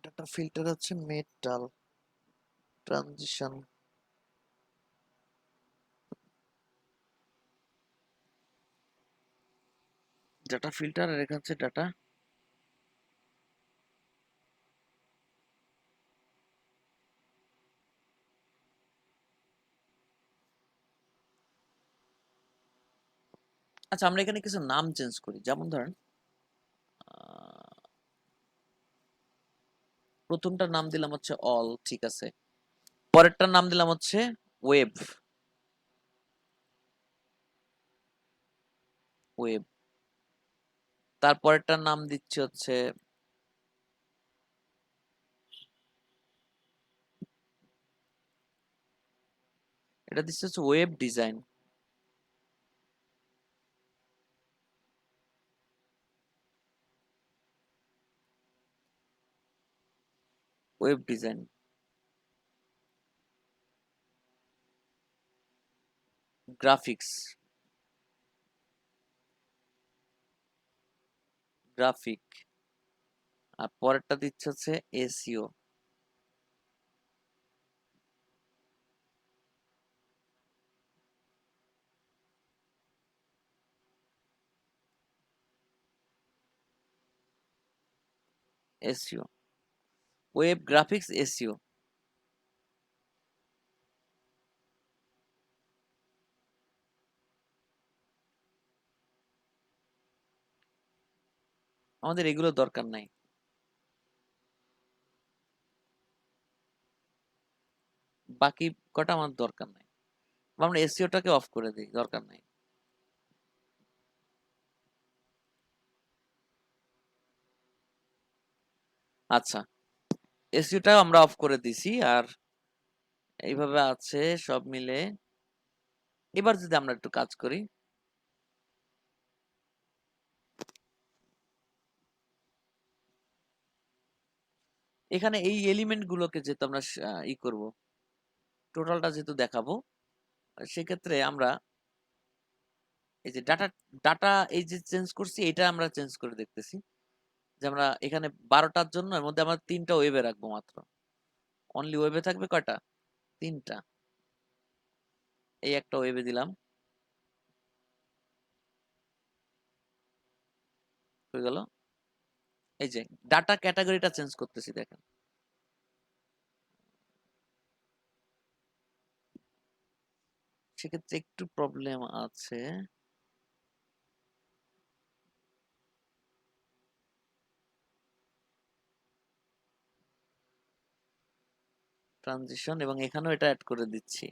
[SPEAKER 1] ডাটা ফিল্টার হচ্ছে মেটাল, ট্রানজিশন, ডাটা ফিল্টার, আর এখানে হচ্ছে ডাটা আচ্ছা, আমরা এখানে কিছু নাম চেঞ্জ করি, যেমন ধরেন প্রথমটার নাম দিলাম হচ্ছে অল, ঠিক আছে। পরেরটার নাম দিলাম হচ্ছে ওয়েব, ওয়েব। তারপরেরটার নাম দিচ্ছি হচ্ছে এটা দিচ্ছে হচ্ছে web design, web design, graphics, graphic. আর পরেরটা দিচ্ছে হচ্ছে SEO, SEO, web graphics SEO. আমাদের এগুলো দরকার নাই, বাকি কটা আমার দরকার নাই। আমরা এসইওটাকে অফ করে দিই, দরকার নাই। আচ্ছা, এসইওটাও আমরা অফ করে দিছি। আর এইভাবে আছে সব মিলে। এবার যদি আমরা একটু কাজ করি, এখানে এই এলিমেন্ট গুলোকে যেহেতু আমরা ই করব, টোটালটা যেহেতু দেখাবো, সেক্ষেত্রে আমরা এই যে ডাটা ডাটা এই যে চেঞ্জ করছি, এটা আমরা চেঞ্জ করে দেখতেছি যে আমরা এখানে 12টার জন্য এর মধ্যে আমরা 3টা ওয়েবে রাখবো মাত্র। অনলি ওয়েবে থাকবে কয়টা? 3টা। এই একটা ওয়েবে দিলাম, হয়ে গেল। এই যে ডাটা ক্যাটাগরিটা চেঞ্জ করতেছি, দেখেন। সেক্ষেত্রে একটু প্রবলেম আছে। ট্রানজিশন, এবং এখানেও এটা অ্যাড করে দিচ্ছি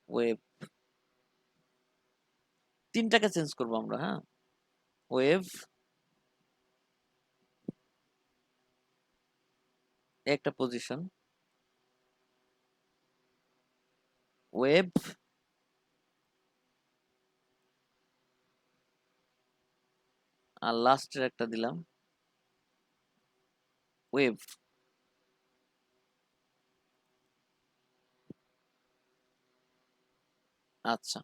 [SPEAKER 1] ওয়েব। 3টাকে চেঞ্জ করবো আমরা, হ্যাঁ। ওয়েব, একটা পজিশন, ওয়েব, আর লাস্টের একটা দিলাম ওয়েব। আচ্ছা,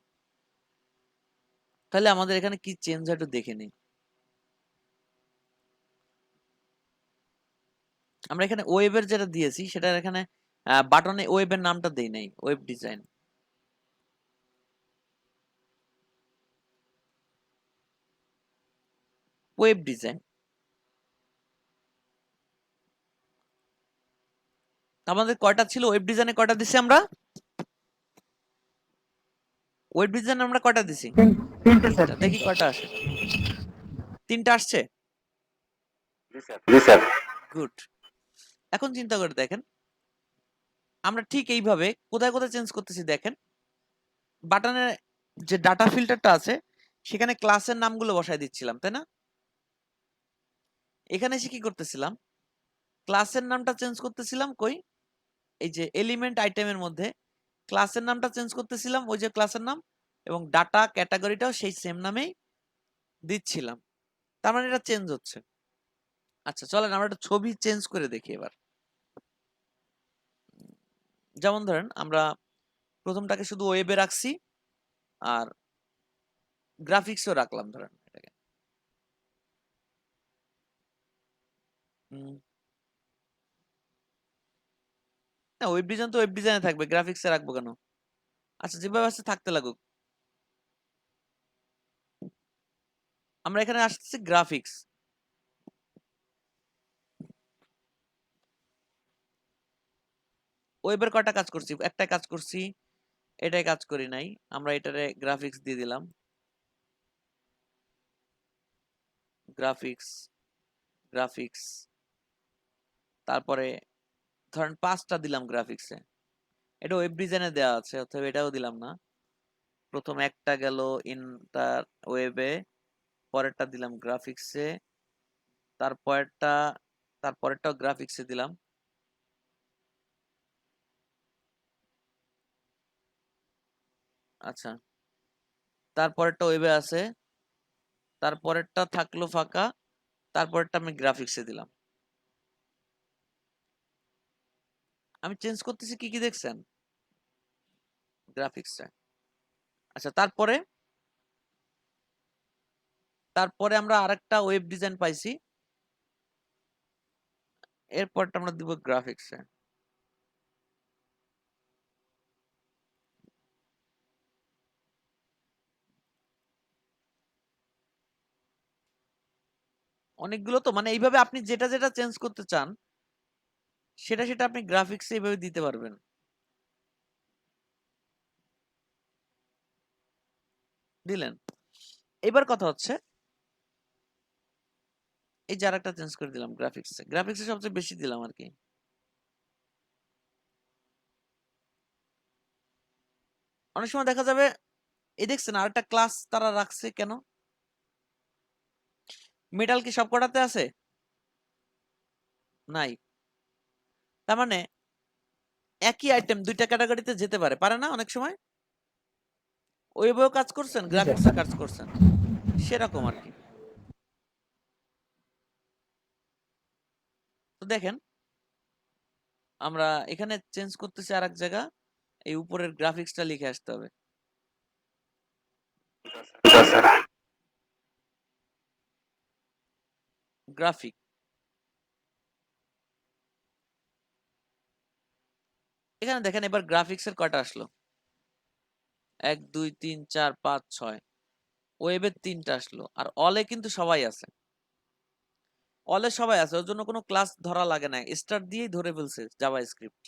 [SPEAKER 1] তাহলে আমাদের এখানে কি চেঞ্জ হয় একটু দেখে নিই। আমরা এখানে ওয়েবের যেটা দিয়েছি সেটা এখানে বাটনে ওয়েবের নামটা দেই নাই, ওয়েব ডিজাইন। ওয়েব ডিজাইন আমাদের কয়টা ছিল? ওয়েব ডিজাইনে কয়টা দিছি আমরা? ওয়েব ডিজাইনে আমরা কয়টা দিছি?
[SPEAKER 10] তিনটে স্যার,
[SPEAKER 1] দেখি কয়টা আসে। 3টা আসছে,
[SPEAKER 3] জি স্যার।
[SPEAKER 1] গুড। এখন চিন্তা করে দেখেন, আমরা ঠিক এইভাবে কোথায় কোথায় চেঞ্জ করতেছি দেখেন। বাটনের যে ডাটা ফিল্টারটা আছে সেখানে ক্লাসের নামগুলো বসায় দিচ্ছিলাম, তাই না? এখানে এসে কি করতেছিলাম, ক্লাসের নামটা চেঞ্জ করতেছিলাম। কই, এই যে এলিমেন্ট আইটেমের মধ্যে ক্লাসের নামটা চেঞ্জ করতেছিলাম, ওই যে ক্লাসের নাম, এবং ডাটা ক্যাটাগরিটাও সেই সেম নামেই দিচ্ছিলাম। তার মানে এটা চেঞ্জ হচ্ছে। আচ্ছা চলেন আমরা একটা ছবি চেঞ্জ করে দেখি এবার। যেমন ধরেন আমরা প্রথমটাকে শুধু ওয়েবে রাখছি আর গ্রাফিক্সও রাখলাম ধরেন এটাকে। না, ওয়েব ডিজাইন তো ওয়েব ডিজাইনে থাকবে, গ্রাফিক্সে রাখবো কেন? আচ্ছা যেভাবে আছে থাকতে লাগুক। আমরা এখানে আসতেছি গ্রাফিক্স। ওয়েবের কয়টা কাজ করছি? একটাই কাজ করছি, এটাই কাজ করি নাই। আমরা এটারে গ্রাফিক্স দিয়ে দিলাম, গ্রাফিক্স, গ্রাফিক্স, তারপরে ধরেন 5টা দিলাম গ্রাফিক্সে। এটা ওয়েব ডিজাইনে দেওয়া আছে, অথবা এটাও দিলাম না। প্রথম একটা গেল ইন্টার ওয়েবে, পরেরটা দিলাম গ্রাফিক্সে, তারপরেরটাও গ্রাফিক্সে দিলাম। আচ্ছা, তারপরেরটা ওয়েবে আছে, তারপরেরটা থাকলো ফাঁকা, তারপরেরটা আমি গ্রাফিক্সে দিলাম। আমি চেঞ্জ করতেছি কি কি দেখছেন? গ্রাফিক্সে। আচ্ছা তারপরে আমরা আরেকটা ওয়েব ডিজাইন পাইছি, এরপরটা আমরা দিব গ্রাফিক্সে। অনেকগুলো তো, মানে এইভাবে আপনি যেটা যেটা চেঞ্জ করতে চান সেটা সেটা আপনি গ্রাফিক্সে এইভাবে দিতে পারবেন। দিলেন। এবার কথা হচ্ছে এই যে আরেকটা চেঞ্জ করে দিলাম গ্রাফিক্সে। গ্রাফিক্সে সবচেয়ে বেশি দিলাম আর কি। অনেক সময় দেখা যাবে এই দেখছেন আরেকটা ক্লাস তারা রাখছে কেন? মেটাল কি সব কটাতে আছে? নাই। তার মানে একই আইটেম দুইটা ক্যাটাগরিতে যেতে পারে, পারে না অনেক সময়? ওয়েবেও কাজ করছেন, গ্রাফিক্সে কাজ করছেন, সেরকম আর কি। তো দেখেন আমরা এখানে চেঞ্জ করতেছি আরেক জায়গা, এই উপরের গ্রাফিক্সটা লিখে আসতে হবে। গ্রাফিক, এখানে দেখেন এবার গ্রাফিক্সের কয়টা আসলো? 1 2 3 4 5 6। ওয়েবের 3টা আসলো, আর অলে কিন্তু সবাই আছে। অলে সবাই আছে, ওর জন্য কোনো ক্লাস ধরা লাগে না, স্টার দিয়েই ধরে ফেলছে জাভা স্ক্রিপ্ট।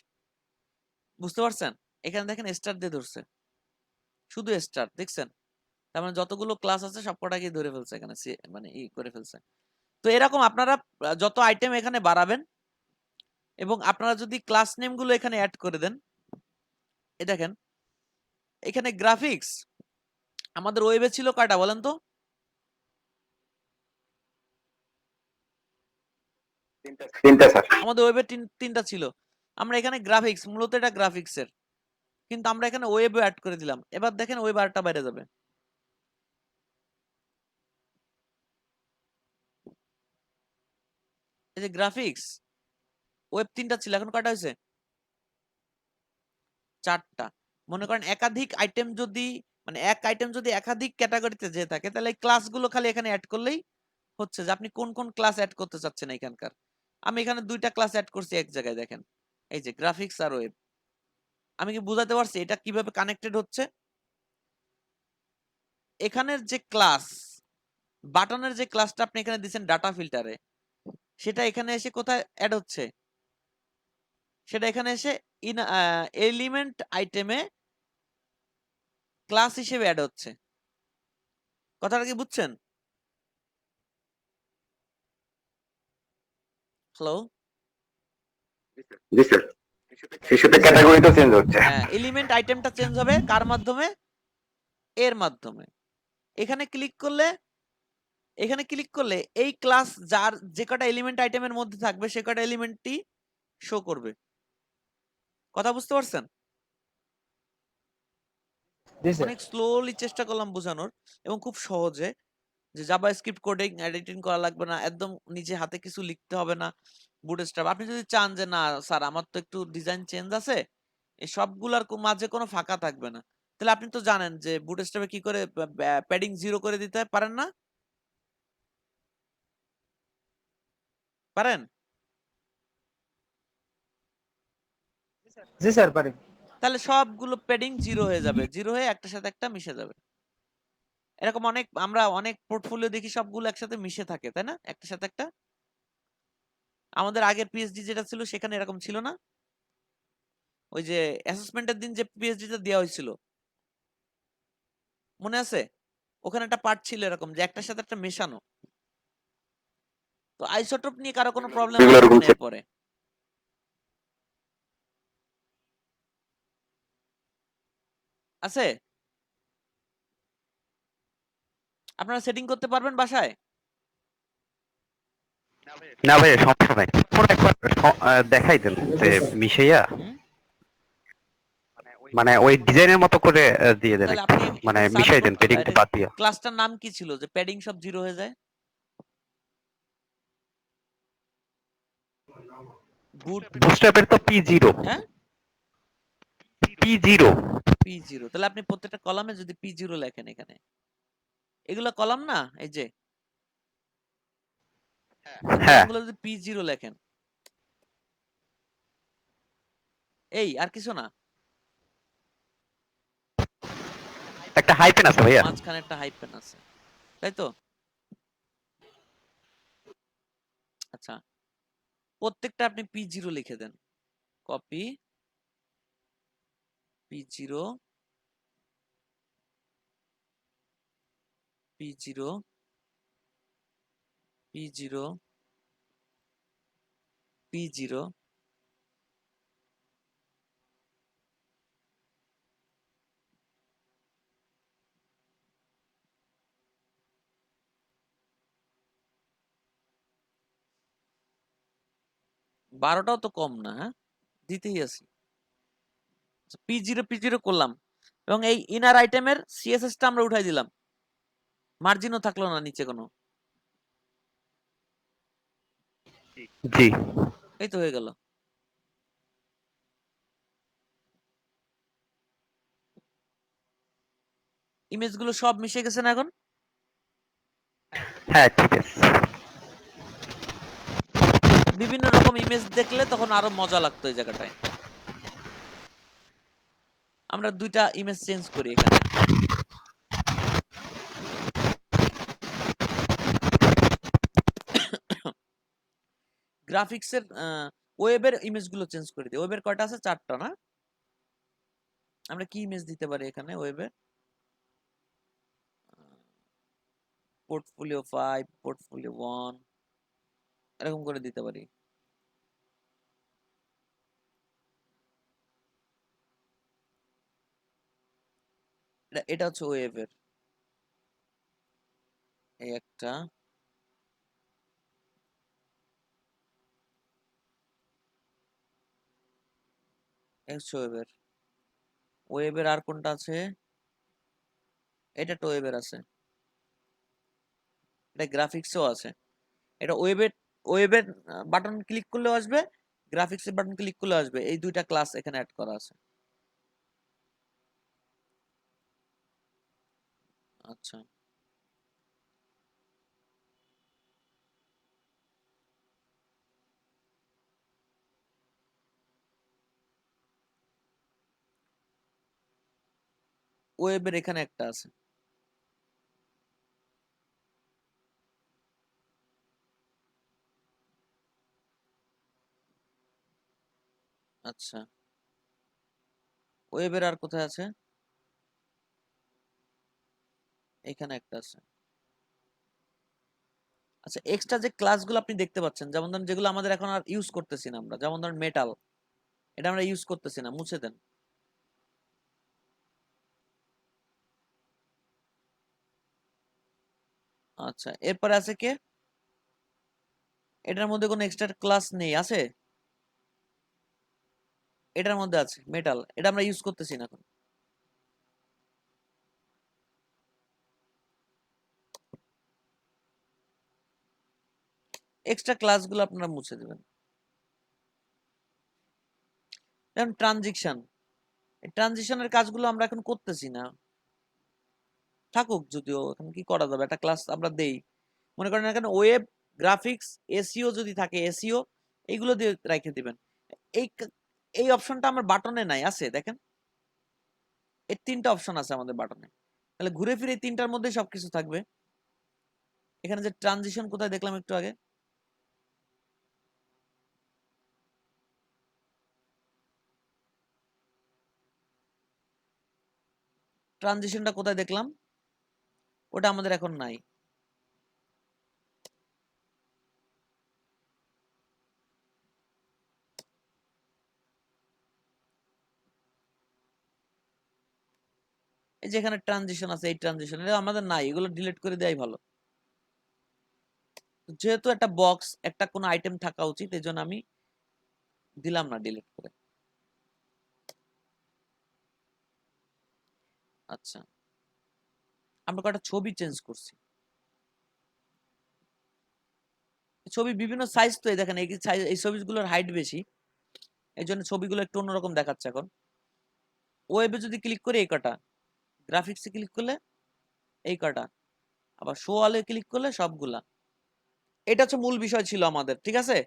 [SPEAKER 1] বুঝতে পারছেন? এখানে দেখেন স্টার দিয়ে ধরছে, শুধু স্টার দেখছেন। তার মানে যতগুলো ক্লাস আছে সবকটাকে ধরে ফেলছে এখানে, মানে ই করে ফেলছে। তো এরকম আপনারা যত আইটেম এখানে বাড়াবেন এবং আপনারা যদি ক্লাস নেম গুলো এখানে অ্যাড করে দেন, এই দেখেন এখানে গ্রাফিক্স আমাদের ওয়েবে ছিল কয়টা বলেন তো?
[SPEAKER 3] তিনটা স্যার।
[SPEAKER 1] আমাদের ওয়েবের তিনটা ছিল। আমরা এখানে গ্রাফিক্স, মূলত এটা গ্রাফিক্সের, কিন্তু আমরা এখানে ওয়েবও অ্যাড করে দিলাম। এবার দেখেন ওয়েব আরটা বাইরে যাবে। এই যে গ্রাফিক্স, ওয়েব তিনটা ছিল, এখন কয়টা হয়েছে? চারটা। মনে করেন একাধিক আইটেম যদি, মানে এক আইটেম যদি একাধিক ক্যাটাগরিতে যে থাকে, তাহলে এই ক্লাসগুলো খালি এখানে অ্যাড করলেই হচ্ছে যে আপনি কোন কোন ক্লাস অ্যাড করতে চাচ্ছেন এখানকার। আমি এখানে দুইটা ক্লাস অ্যাড করছি এক জায়গায়, দেখেন এই যে গ্রাফিক্স আর ওয়েব। আমি কি বুঝাতে পারছি এটা কিভাবে কানেক্টেড হচ্ছে? এখানের যে ক্লাস, বাটনের যে ক্লাসটা আপনি এখানে দিচ্ছেন ডাটা ফিল্টারে, সেটা এখানে এসে কোথায় অ্যাড হচ্ছে? সেটা এখানে এসে এলিমেন্ট আইটেমে ক্লাস হিসেবে অ্যাড হচ্ছে। কথাটা কি বুঝছেন? হ্যালো,
[SPEAKER 3] জি স্যার। শিশুতে ক্যাটাগরি তো চেঞ্জ হচ্ছে।
[SPEAKER 1] হ্যাঁ, এলিমেন্ট আইটেমটা চেঞ্জ হবে কার মাধ্যমে? এর মাধ্যমে। এখানে ক্লিক করলে, এখানে ক্লিক করলে এই ক্লাস যার যে কটা এলিমেন্ট আইটেমের মধ্যে থাকবে সে কটা এলিমেন্টই শো করবে। কথা বুঝতে পারছেন?
[SPEAKER 10] জি স্যার।
[SPEAKER 1] অনেক স্লোলি চেষ্টা করলাম বোঝানোর, এবং খুব সহজে, যে জাভাস্ক্রিপ্ট কোডিং এডিটিং করা লাগবে না, একদম নিজে হাতে কিছু লিখতে হবে না। বুটস্ট্র্যাপ আপনি যদি চান যে না স্যার আমার তো একটু ডিজাইন চেঞ্জ আছে, এই সবগুলার মাঝে কোনো ফাঁকা থাকবে না, তাহলে আপনি তো জানেন যে বুটস্ট্র্যাপে কি করে প্যাডিং 0 করে দিতে হয়, পারেন না? পারেন?
[SPEAKER 10] জি স্যার পারি।
[SPEAKER 1] তাহলে সবগুলো প্যাডিং 0 হয়ে যাবে, 0 হয়ে একটার সাথে একটা মিশে যাবে। এরকম অনেক, আমরা অনেক পোর্টফোলিও দেখি সবগুলো একসাথে মিশে থাকে, তাই না, একটার সাথে একটা। আমাদের আগের পিএইচডি যেটা ছিল সেখানে এরকম ছিল না? ওই যে অ্যাসেসমেন্টের দিন যে পিএইচডিটা দেওয়া হয়েছিল, মনে আছে? ওখানে একটা পার্ট ছিল এরকম যে একটার সাথে একটা মেশানো। তো আইসোটোপ নিয়ে কারো কোনো প্রবলেম
[SPEAKER 3] এগুলো
[SPEAKER 1] আছে
[SPEAKER 3] এরকম
[SPEAKER 1] কিনা এরপরে? আছে? আপনারা সেটিং করতে পারবেন বাসায়?
[SPEAKER 3] না ভাই সমস্যা নাই। পুরো একবার দেখাই দেন যে মিশাইয়া,
[SPEAKER 1] হুম?
[SPEAKER 3] মানে ওই ডিজাইনের মতো করে দিয়ে দেন
[SPEAKER 1] তাহলে
[SPEAKER 3] একটু,
[SPEAKER 1] আপনি
[SPEAKER 3] মানে
[SPEAKER 1] একটা সার্চ
[SPEAKER 3] মিশাই দেন
[SPEAKER 1] করতে
[SPEAKER 3] পেডিংটা বাদ দিয়া।
[SPEAKER 1] ক্লাসটার নাম কি ছিল যে প্যাডিং সব 0 হয়ে যায়? বুট,
[SPEAKER 3] বুটস্ট্র্যাপের তো P0,
[SPEAKER 1] হ্যাঁ
[SPEAKER 3] P0।
[SPEAKER 1] P0। তাহলে আপনি প্রত্যেকটা কলামে যদি P0 লেখেন, এখানে এগুলা কলাম না, এই যে
[SPEAKER 3] হ্যাঁ,
[SPEAKER 1] কলামগুলো যদি P0 লেখেন, এই আর কিছু না,
[SPEAKER 3] একটা হাইপেন আছে ভাইয়া।
[SPEAKER 1] মাঝখানে একটা হাইফেন আছে, তাই তো? আচ্ছা, প্রত্যেকটা আপনি P0 লিখে দেন। Copy P0, P0, P0, P0। বারোটাও তো কম না, হ্যাঁ, দিতেই আছি। P0 করলাম, এবং এই ইনার আইটেমের সিএসএসটা আমরা উঠাই দিলাম, মার্জিনও থাকলো না নিচে কোনো।
[SPEAKER 3] জি
[SPEAKER 1] এই তো হয়ে গেল। ইমেজগুলো সব মিশে গেছে না এখন?
[SPEAKER 3] হ্যাঁ ঠিক আছে।
[SPEAKER 1] বিভিন্ন রকম ইমেজ দেখলে তখন আরো মজা লাগতো এই জায়গাটায়। আমরা দুইটা ইমেজ চেঞ্জ করি এখানে। গ্রাফিক্সের ওয়েবের ইমেজগুলো চেঞ্জ করে দিই। ওয়েবের কয়টা আছে? 4টা না? আমরা কি ইমেজ দিতে পারি এখানে ওয়েবের? পোর্টফোলিও 5, পোর্টফোলিও 1, এরকম করে দিতে পারি। এটা হচ্ছে ওয়েবের, এই একটা, হচ্ছে ওয়েবের। ওয়েবের আর কোনটা আছে? এটা তো ওয়েবের আছে, এটা গ্রাফিক্সেও আছে। এটা ওয়েবের বাটন ক্লিক করলেও আসবে, গ্রাফিক্সের বাটন ক্লিক করলেও আসবে। এই দুইটা ক্লাস এখানে অ্যাড করা আছে। আচ্ছা, ওয়েবের এখানে একটা আছে। আচ্ছা, ওয়েবের আর কোথায় আছে? এখানে একটা আছে। আচ্ছা, এক্সট্রা যে ক্লাসগুলো আপনি দেখতে পাচ্ছেন, যেমন ধরেন যেগুলো আমাদের এখন আর ইউজ করতেছি না আমরা, যেমন ধরেন মেটাল, এটা আমরা ইউজ করতেছি না, মুছে দেন। আচ্ছা, এরপরে আছে কে? এটার মধ্যে কোনো এক্সট্রা ক্লাস নেই, আছে? এটার মধ্যে আছে মেটাল, এটা আমরা ইউজ করতেছি না এখন। এক্সট্রা ক্লাসগুলো আপনারা মুছে দেবেন। যেমন ট্রানজিশন, ট্রানজিশনের কাজগুলো আমরা এখন করতেছি না, থাকুক। যদিও এখন কি করা যাবে, একটা ক্লাস আমরা দেই। মনে করেন এখানে ওয়েব, গ্রাফিক্স, এসইও যদি থাকে, এসইও এইগুলো দিয়ে রেখে দিবেন। এই এই অপশনটা আমার বাটনে নাই, আছে দেখেন, এই তিনটা অপশন আছে আমাদের বাটনে। তাহলে ঘুরে ফিরে এই তিনটার মধ্যে সবকিছু থাকবে। এখানে যে ট্রানজিশন কোথায় দেখলাম একটু আগে, ট্রানজিশনটা কোথায় দেখলাম, ওটা আমাদের এখন নাই। এই যে এখানে ট্রানজিশন আছে, এই ট্রানজিশন এটা আমাদের নাই, এগুলো ডিলিট করে দেওয়াই ভালো। যেহেতু একটা বক্স, একটা কোনো আইটেম থাকা উচিত, এই জন্য আমি দিলাম না ডিলিট করে। আচ্ছা, আমরা কয়েকটা ছবি চেঞ্জ করছি। ছবি বিভিন্ন সাইজ, তো এই দেখেন এই সাইজ, এই ছবিগুলোর হাইট বেশি, এই জন্য ছবিগুলো একটু অন্যরকম দেখাচ্ছে এখন। ওয়েবে যদি ক্লিক করি এই কটা, গ্রাফিক্সে ক্লিক করলে এই কটা, আবার শো অলে ক্লিক করলে সবগুলা। এটা হচ্ছে মূল বিষয় ছিল আমাদের, ঠিক আছে।